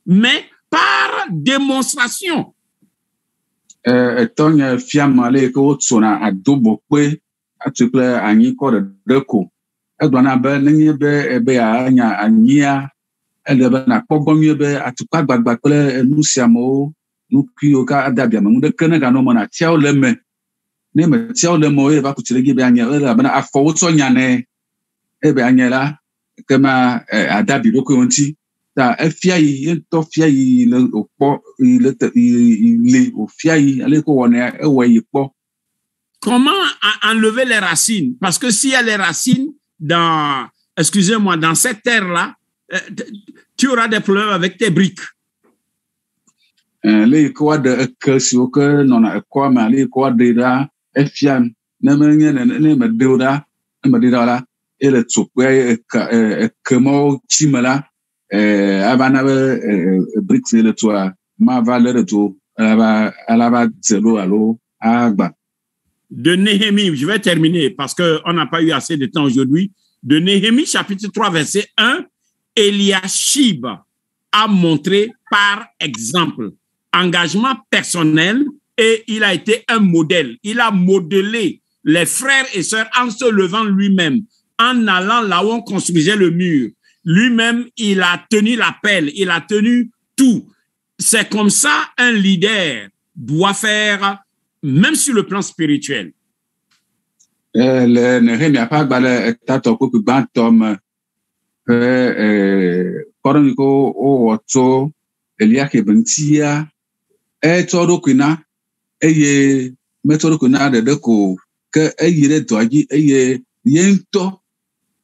Mais par démonstration. Tonya fiamale ko tsona adobo pe atuple anyi ko de ko edona be nenye be ebe anya anya elebe na kpogomye be atupa gbagba pele nusiamo nukio ka adabia me de kene ga no na tiao leme ne me tiao lemo e ba kutile gi be anya ele na afo so nyane ebe anya la kema adabi roko onti ta efiayi ento fiayi le opo le ofiayi ale ko wona ewe yipo. Comment enlever les racines? Parce que s'il y a les racines dans, excusez-moi, dans cette terre-là, tu auras des problèmes avec tes briques. Le ko de que si o que non a ko ma le ko de da efian na menye ne me de da me de da la et le tsopwe que mo chimela abana briques le toit ma valeur de tout alaba zéro allo agba. De Néhémie, je vais terminer parce qu'on n'a pas eu assez de temps aujourd'hui. De Néhémie, chapitre 3, verset 1, Eliashib a montré par exemple engagement personnel et il a été un modèle. Il a modelé les frères et sœurs en se levant lui-même, en allant là où on construisait le mur. Lui-même, il a tenu la pelle, il a tenu tout. C'est comme ça un leader doit faire, même sur le plan spirituel. Le Néhémie pas balé tato ko bantom koroniko o oto Eliake bentia toro kuna eye metoro kuna de ko ke eyire doaji eye yento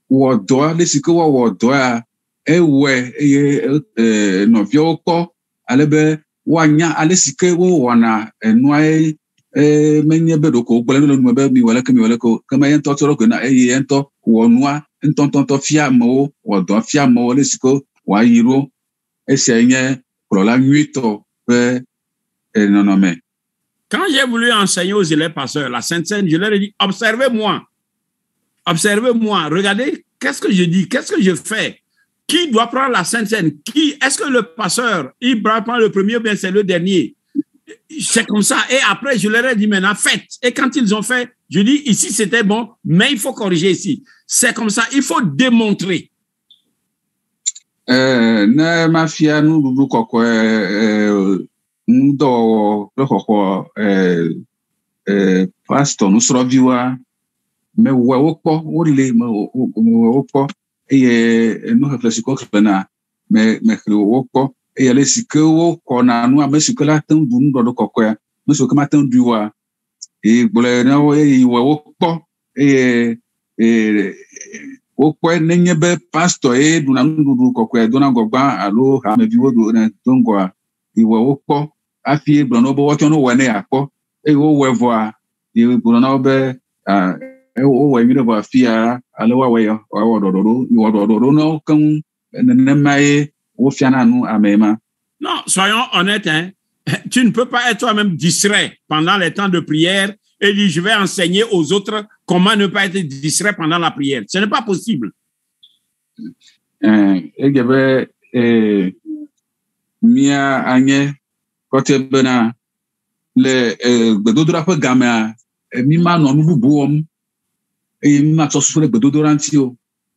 wodo le siko wodo a ewe eye novio ko alebe wanya ale sike wo wona enwai menye bedo ko gbele no me be mi wala ko kama yento toro kuna eye yento wonwa ntontonto fiamo wodo fiamo le siko wa yiro esenye pour la nuit non mais quand j'ai voulu enseigner aux élèves pasteurs la Sainte Seine, je leur ai dit observez-moi, regardez qu'est-ce que je dis, qu'est-ce que je fais, qui doit prendre la Sainte Seine, qui est-ce que le pasteur il prend le premier ou bien c'est le dernier. C'est comme ça. Et après je leur ai dit maintenant faites, et quand ils ont fait, je dis ici c'était bon mais il faut corriger ici. C'est comme ça, il faut démontrer. Na mafia nudu koko ndo koko pastor nusroviwa me woko wole me woko e no reflexion ko na me woko e le sike woko na nu amesiko la tan du ndo koko ya meso kama tan duwa e bole na wo e woko okwe nenye be pastor duna ndudu kokwe dona gogba alo ha me biwo do na tongwa iwe okpo afie brono bo wotono wene akpo wo wevo a iwe brono be o we mi do afia alo wa we o dododo no kan ne mai o fiana nu amema. Non, soyons honnêtes, hein. Tu ne peux pas être toi-même distrait pendant les temps de prière et dire je vais enseigner aux autres comment ne pas être distrait pendant la prière. Ce n'est pas possible. Mia anye kote bena le bedodora pe gamea mi ma no nu bubuom e mi ma so so le bedodora ntio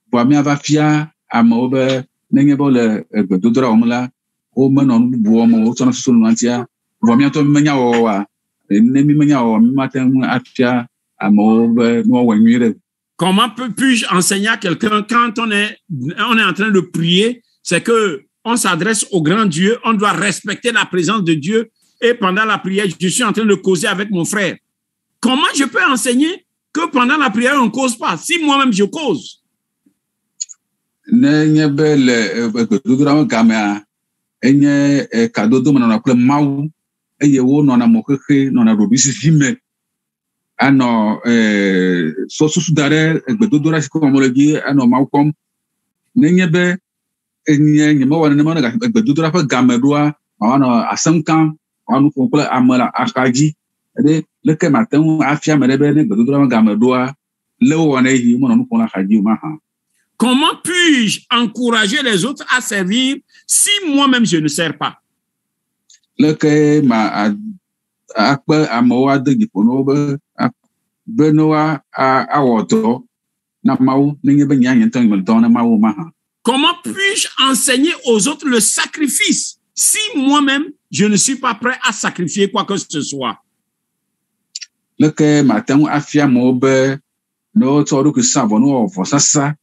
bo mi ava fia ama obe nenye be le gbedodoɖa wɔm la womenɔ nu bubu wɔm o wotsɔ na susu nua ŋutia vɔ míatɔ menya wɔwɔa ne mi menya wɔwɔ mi mate ŋu afia amewo be ne wɔwɔ nyui ɖe. Comment puis-je enseigner à quelqu'un quand on est en train de prier, c'est que on s'adresse au grand Dieu, on doit respecter la présence de Dieu et pendant la prière, je suis en train de causer avec mon frère. Comment je peux enseigner que pendant la prière, on ne cause pas si moi-même je cause? Nenye be le gbedodoɖa gamea enye kadodo me nɔnɔ kple Mawu eye wo nɔna mɔxexe nɔna ɖoɖoezizi me anɔ susu da ɖe gbedodoɖa si ke wɔm le dzi anɔ Mawu kpɔm. Nenye be enye nyemewɔ nenema ne gbedodoɖa ƒe game ɖoa mawanɔ asem kam mawanɔ nu ƒom kple ame le axadzi eye leke mate ŋu afia ame ɖe be ne gbedodoɖa ƒe game ɖoa le wo wɔna yi menɔ nu ƒom le axadzi o mahã. Comment puis-je encourager les autres à servir si moi-même je ne sers pas? Leke ma akpe amewo ade dziƒo na wo be ne woawɔ dɔ na Mawu nenye be nye ŋutɔ nye dɔ na Mawu mahã. Comment puis-je enseigner aux autres le sacrifice si moi-même je ne suis pas prêt à sacrifier quoi que ce soit? Leke mate ŋu afia amewo be ne wotsɔ wo ɖokui sa vɔ ne wɔwɔ vɔsasa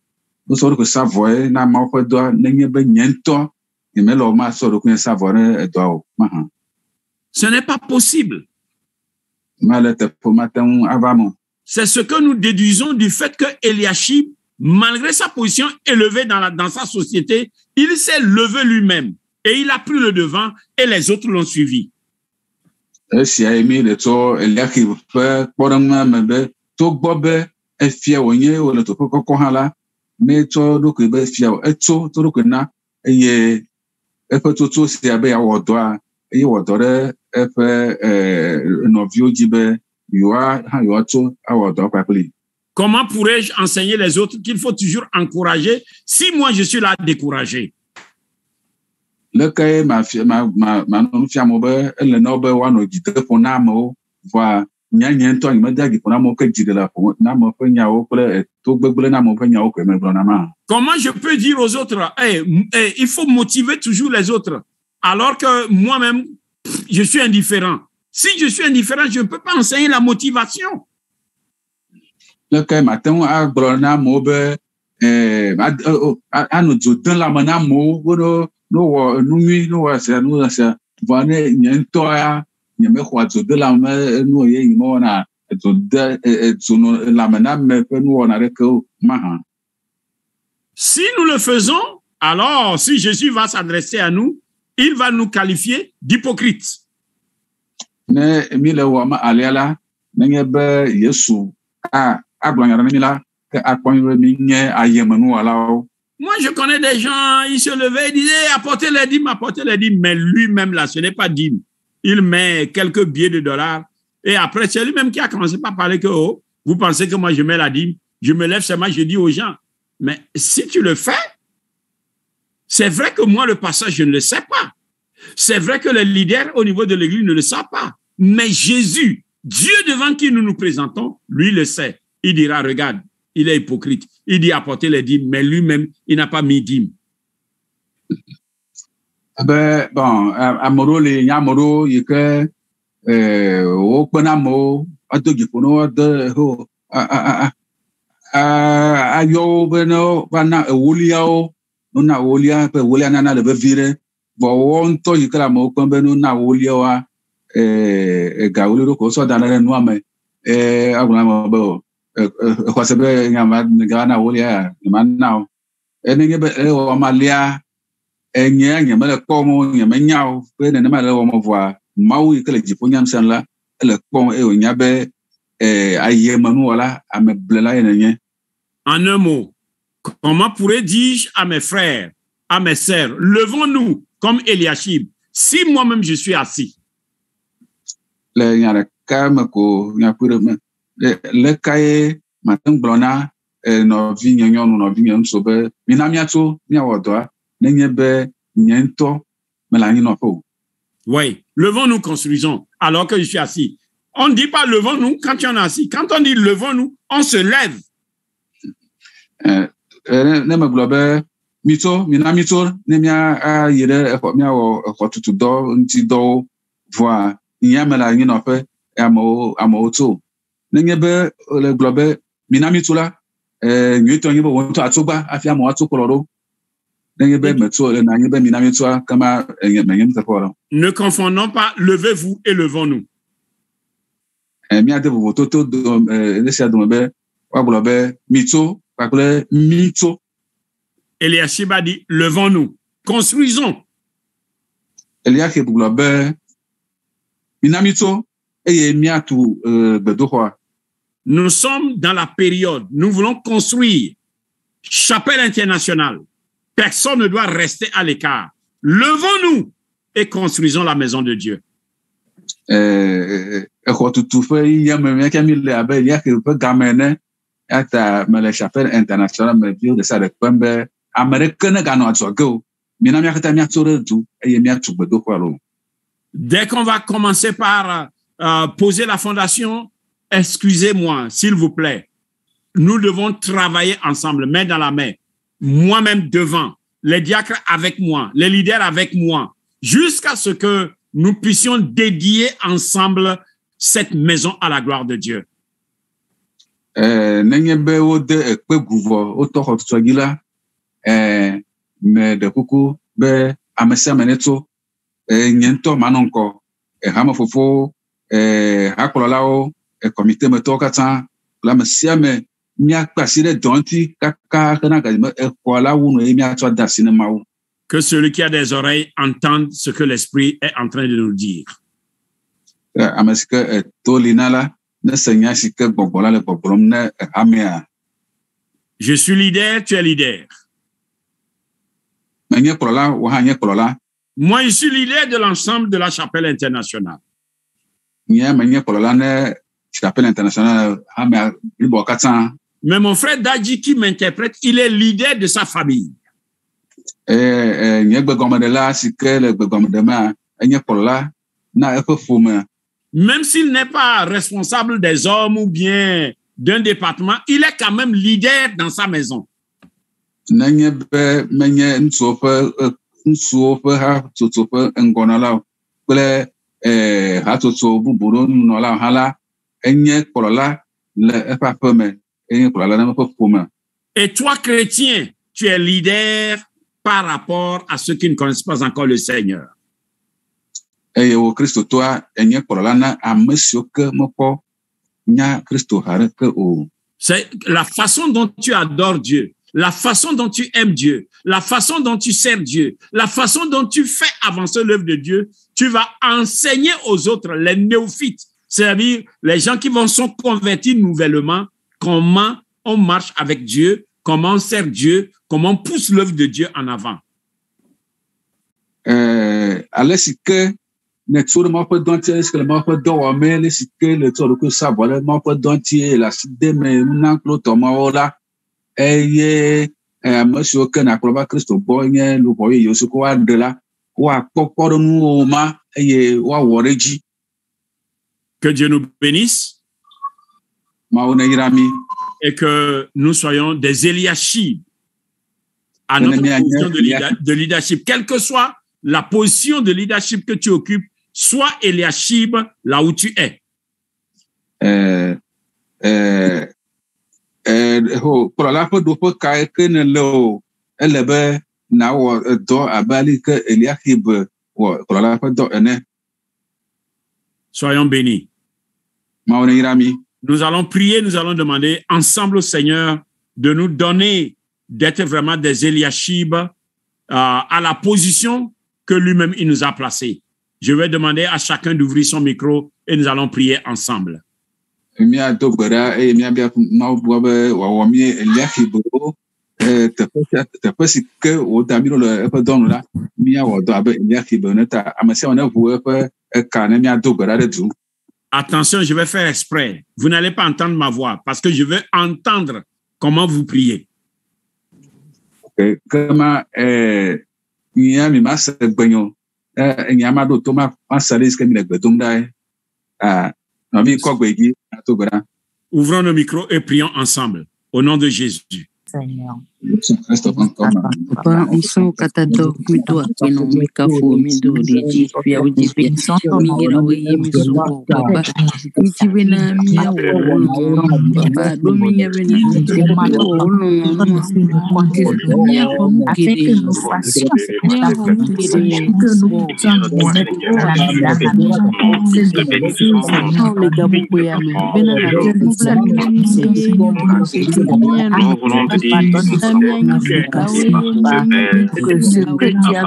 wotsɔ wo ɖokui sa vɔe na Mawu ƒe dɔa nenye be nye ŋutɔ nyemele wo ma tsɔ ɖokui sa vɔ ne dɔa o mahã. Ce n'est pas possible. Male teƒe mate ŋu ava me. C'est ce que nous déduisons du fait que Eliashib, malgré sa position élevée dans sa société, il s'est levé lui-même et il a pris le devant et les autres l'ont suivi. Esia ye mi le tsɔ Eliashib ƒe kpɔɖeŋu me be togbɔ be efia wònye wòle teƒe kɔkɔ hã la metsɔ ɖokui be fia o etso to ɖokui na eye eƒe tsotso sia be yeawɔ dɔa eye wɔ dɔ ɖe eƒe nɔviwo dzi be yewoatso awɔ dɔ kpakpli. Comment pourrais-je enseigner les autres qu'il faut toujours encourager si moi je suis là découragé? Leke manɔ nu fiam wo be ele na wo be woanɔ dzideƒo na amewo vɔa nye ŋutɔ nye mede dziƒo na amewo ke dzi ɖe le ƒo na amewo ƒe nyawo kple togbegble na amewo ƒe nyawo koe megblɔ na ma. Comment je peux dire aux autres, il faut motiver toujours les autres alors que moi-même je suis indifférent. Si je suis indifférent, je ne peux pas enseigner la motivation. Leke mate ŋu agblɔ na amewo be anɔ dzo dem lãme na amewo be ne wɔ nu nyui ne wɔ sia vɔ ne nye ŋutɔ ya nyemexɔa dzo de lãme nu ye nyemewɔna dzo lãme na ame ƒe nuwɔna ɖeke o mahã. Si nous le faisons, alors si Jésus va s'adresser à nous, il va nous qualifier d'hypocrites. Ne mi le wɔm alia la nenye be Yesu agblɔ nya ɖe na mi la ke akpɔ be mi nye ayemenuwɔlawo. Moi, je connais des gens, ils se levaient, ils disaient apportez les dîmes, mais lui-même là, ce n'est pas dîme. Il met quelques billets de dollars et après, c'est lui-même qui a commencé par parler que oh, vous pensez que moi je mets la dîme, je me lève seulement, je dis aux gens, mais si tu le fais, c'est vrai que moi, le pasteur, je ne le sais pas. C'est vrai que les leaders au niveau de l'église ne le savent pas. Mais Jésus, Dieu devant qui nous nous présentons, lui le sait. Il dira, regarde, il est hypocrite. Il dit apporter les dîmes, mais lui-même, il n'a pas mis dîmes. Ben, bon, amoɖewo le nya ameɖewo yi ke wokpena amewo ado dziƒo na wo de ayɔ wo be ne va na ewoliawo nona ewolia ƒe ewolia nana le vevi ɖe vɔ wɔwo ŋutɔ yi ke le amewo kpem be nona ewoliawoa gawoli ɖo ko wosɔ da ɖe nua me agblɔ na ame be exɔse be nyama gana ewolia nyemana o nenye be ewɔ malia nye mele kpɔm o nyemenya o be nenema le wɔm vɔa Mawu yi ke le dziƒo nyam sia la ele kpɔm eye wonya be ayemenuwɔla ameblela ye nenye. En un mot, comment pourrais-je à mes frères, à mes sœurs, levons-nous comme Eliashib, si moi-même je suis assis? Le nya ɖeka me ko nyaku ɖe me le kae mate ŋu gblɔ na nɔvi nye nyɔnu nɔvi nye ŋutsu be mina miatso miawɔ dɔa nenye be nye ŋutɔ mele anyinɔƒe o. Oui, levons-nous, construisons, alors que je suis assis. On ne dit pas levons-nous quand tu es assis. Quand on dit levons-nous, on se lève. Ne me gblɔ be mito mina mito ne mia yere mia wo tutu do nti do voa nya mela nyi no pe amo to ne nyebe le globe mina mito la nyito nyebe wonto atugba afia mo atukoloro ne nyebe meto le na nyebe mina mito kama nyem tafora. Ne confondons pas levez-vous et levons-nous. Mia de vous toto laissez donc be wa globe mito pa kule mito. Eliashib a dit levons-nous, construisons. Eliashib globe mina mito eye mia tu bedoa. Nous sommes dans la période, nous voulons construire chapelle internationale. Personne ne doit rester à l'écart. Levons-nous et construisons la maison de Dieu. La chapelle internationale de ça dès qu'on va commencer par poser la fondation, excusez-moi, s'il vous plaît. Nous devons travailler ensemble, main dans la main. Moi-même devant, les diacres avec moi, les leaders avec moi, jusqu'à ce que nous puissions dédier ensemble cette maison à la gloire de Dieu. Mais de coucou, amesa meneto, nyento manonko, hamafofo, hakolao, comité metokatan, la messiame, mia pasire donti, que celui qui a des oreilles entende ce que l'Esprit est en train de nous dire. Je suis leader, tu es leader. Moi, je suis leader de l'ensemble de la chapelle internationale. Mais mon frère Dadji qui m'interprète, il est leader de sa famille. Même s'il n'est pas responsable des hommes ou bien d'un département, il est quand même leader dans sa maison. Et toi, chrétien, tu es leader par rapport à ceux qui ne connaissent pas encore le Seigneur. C'est la façon dont tu adores Dieu, la façon dont tu aimes Dieu, la façon dont tu sers Dieu, la façon dont tu fais avancer l'œuvre de Dieu. Tu vas enseigner aux autres, les néophytes, c'est-à-dire les gens qui vont se convertir nouvellement, comment on marche avec Dieu, comment on sert Dieu, comment on pousse l'œuvre de Dieu en avant. Que Dieu nous bénisse et que nous soyons des Eliashib à notre position de leadership. Quelle que soit la position de leadership que tu occupes, sois Eliashib là où tu es. Soyons bénis. Nous allons prier, nous allons demander ensemble au Seigneur de nous donner d'être vraiment des Eliashib à la position que lui-même il nous a placée. Je vais demander à chacun d'ouvrir son micro et nous allons prier ensemble. Attention, je vais faire exprès. Vous n'allez pas entendre ma voix parce que je veux entendre comment vous priez. Ouvrons nos micros et prions ensemble. Au nom de Jésus. Seigneur. Papa, iso katato mitua kino mikafu mido diji fia ujibe mingira weye misuko papa michibe na mia wono papa dominga bena wono mia honu kede mia honu kede le gabu kuyame bena na kubla que ce que tu as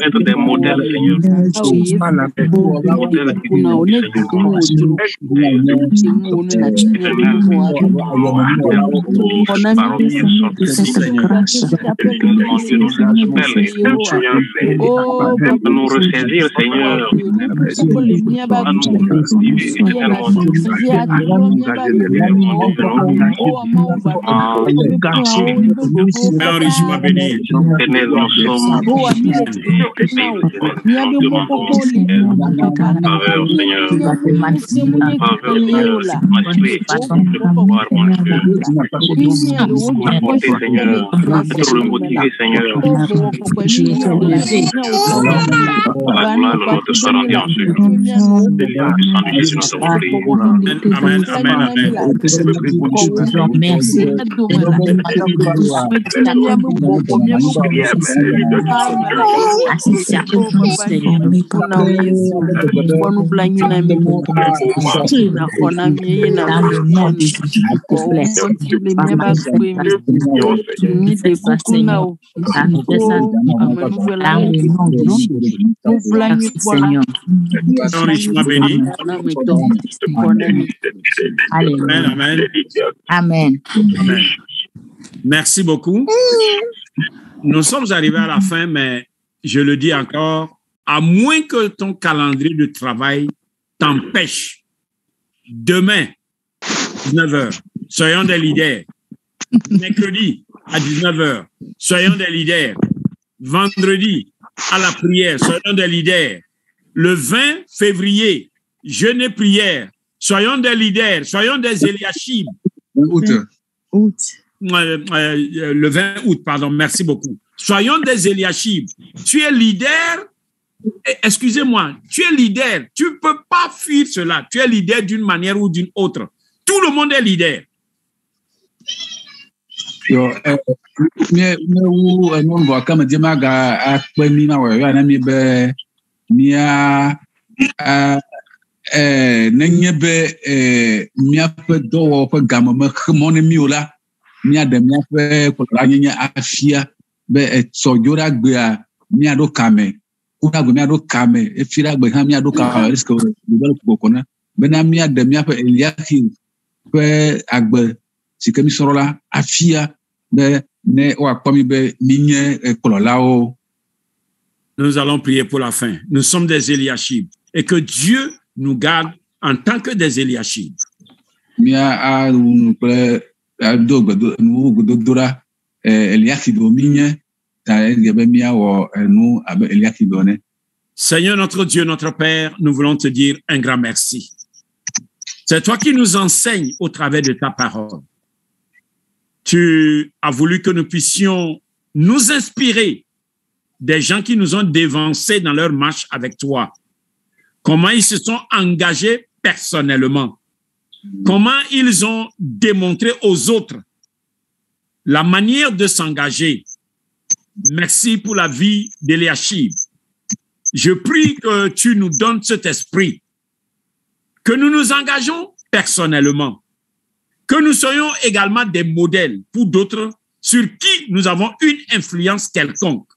être des modèles, nous ressaisir, Seigneur, Amen. Merci beaucoup. Nous sommes arrivés à la fin, mais je le dis encore, à moins que ton calendrier de travail t'empêche, demain, 19h, soyons des leaders. Mercredi, à 19h, soyons des leaders. Vendredi, à la prière, soyons des leaders. Le 20 février, jeûne et prière, soyons des leaders, soyons des Eliashib. Le 20 août, pardon, merci beaucoup. Soyons des Eliashib. Tu es leader, excusez-moi, tu es leader. Tu ne peux pas fuir cela. Tu es leader d'une manière ou d'une autre. Tout le monde est leader. Nenye be miaƒe dɔwɔƒe game me xemɔ ne mi o la, miaɖe miaƒe kplɔlanyenye afia be etsɔdzoɖagbea miaɖo kame, kuɖagbe miaɖo kame, efiɖagbe hã miaɖo kame, risque ɖeɖe kpɔkɔ na bena miaɖe miaƒe Eliakim ƒe agbe si ke mi srɔ̃ la afia be ne woakpɔ mi be mi nye kplɔlawo. Nous allons prier pour la fin. Nous sommes des Eliashib et que Dieu nous garde en tant que des Eliashib. Seigneur notre Dieu, notre Père, nous voulons te dire un grand merci. C'est toi qui nous enseignes au travers de ta parole. Tu as voulu que nous puissions nous inspirer des gens qui nous ont dévancés dans leur marche avec toi. Comment ils se sont engagés personnellement. Comment ils ont démontré aux autres la manière de s'engager. Merci pour la vie d'Eliashib. Je prie que tu nous donnes cet esprit, que nous nous engageons personnellement, que nous soyons également des modèles pour d'autres sur qui nous avons une influence quelconque.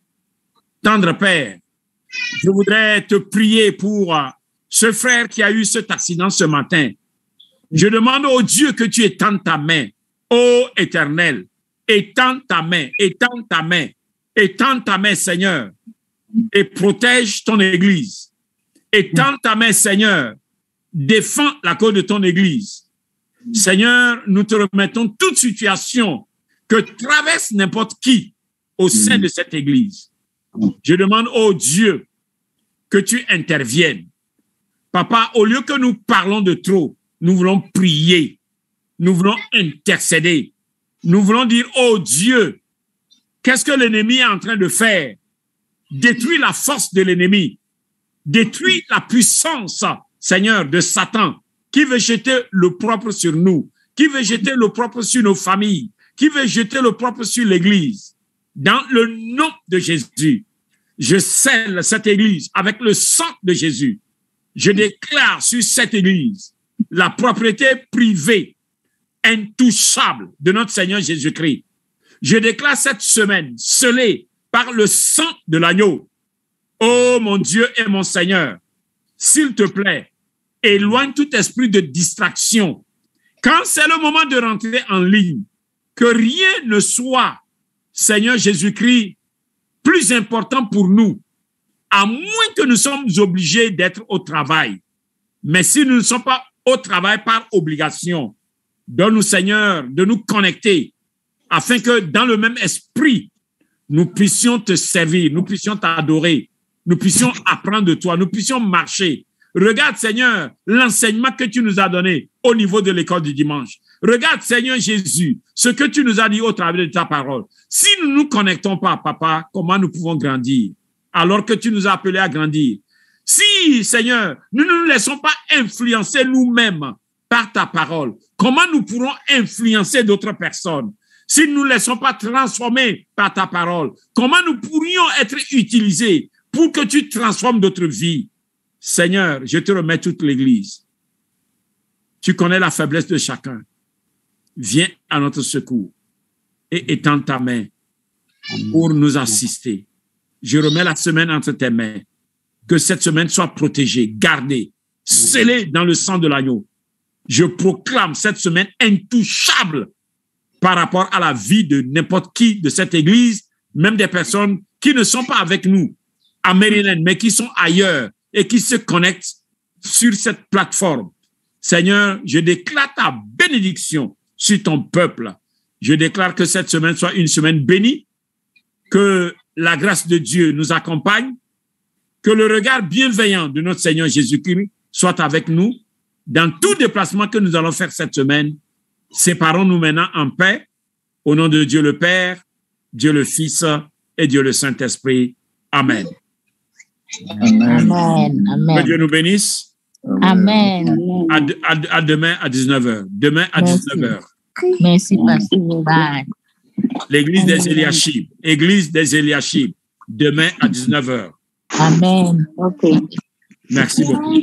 Tendre Père, je voudrais te prier pour ce frère qui a eu cet accident ce matin. Je demande au Dieu que tu étendes ta main, ô Éternel, étends ta main, étends ta main, étends ta main, Seigneur, et protège ton Église. Étends ta main, Seigneur, défends la cause de ton Église. Seigneur, nous te remettons toute situation que traverse n'importe qui au sein de cette Église. Je demande au Dieu que tu interviennes. Papa, au lieu que nous parlons de trop, nous voulons prier, nous voulons intercéder, nous voulons dire, oh Dieu, qu'est-ce que l'ennemi est en train de faire? Détruis la force de l'ennemi, détruis la puissance, Seigneur, de Satan, qui veut jeter l'opprobre sur nous, qui veut jeter l'opprobre sur nos familles, qui veut jeter l'opprobre sur l'Église. Dans le nom de Jésus, je scelle cette Église avec le sang de Jésus. Je déclare sur cette Église la propriété privée, intouchable de notre Seigneur Jésus-Christ. Je déclare cette semaine scellée par le sang de l'agneau. Oh mon Dieu et mon Seigneur, s'il te plaît, éloigne tout esprit de distraction. Quand c'est le moment de rentrer en ligne, que rien ne soit, Seigneur Jésus-Christ, plus important pour nous, à moins que nous sommes obligés d'être au travail. Mais si nous ne sommes pas au travail par obligation, donne-nous, Seigneur, de nous connecter afin que dans le même esprit, nous puissions te servir, nous puissions t'adorer, nous puissions apprendre de toi, nous puissions marcher. Regarde, Seigneur, l'enseignement que tu nous as donné au niveau de l'école du dimanche. Regarde, Seigneur Jésus, ce que tu nous as dit au travers de ta parole. Si nous ne nous connectons pas, Papa, comment nous pouvons grandir alors que tu nous as appelés à grandir? Si, Seigneur, nous ne nous laissons pas influencer nous-mêmes par ta parole, comment nous pourrons influencer d'autres personnes? Si nous ne nous laissons pas transformer par ta parole, comment nous pourrions être utilisés pour que tu transformes notre vie? Seigneur, je te remets toute l'Église. Tu connais la faiblesse de chacun. Viens à notre secours et étends ta main pour nous assister. Je remets la semaine entre tes mains. Que cette semaine soit protégée, gardée, scellée dans le sang de l'agneau. Je proclame cette semaine intouchable par rapport à la vie de n'importe qui de cette Église, même des personnes qui ne sont pas avec nous à Maryland, mais qui sont ailleurs et qui se connectent sur cette plateforme. Seigneur, je déclare ta bénédiction sur ton peuple. Je déclare que cette semaine soit une semaine bénie, que la grâce de Dieu nous accompagne, que le regard bienveillant de notre Seigneur Jésus-Christ soit avec nous dans tout déplacement que nous allons faire cette semaine. Séparons-nous maintenant en paix, au nom de Dieu le Père, Dieu le Fils et Dieu le Saint-Esprit. Amen. Amen. Amen. Que Dieu nous bénisse. Amen. À demain à 19h. Demain à 19h. Merci, Pasteur. Bye. L'église des Eliashib. Église des Eliashib. Demain à 19h. Amen. OK. Merci beaucoup.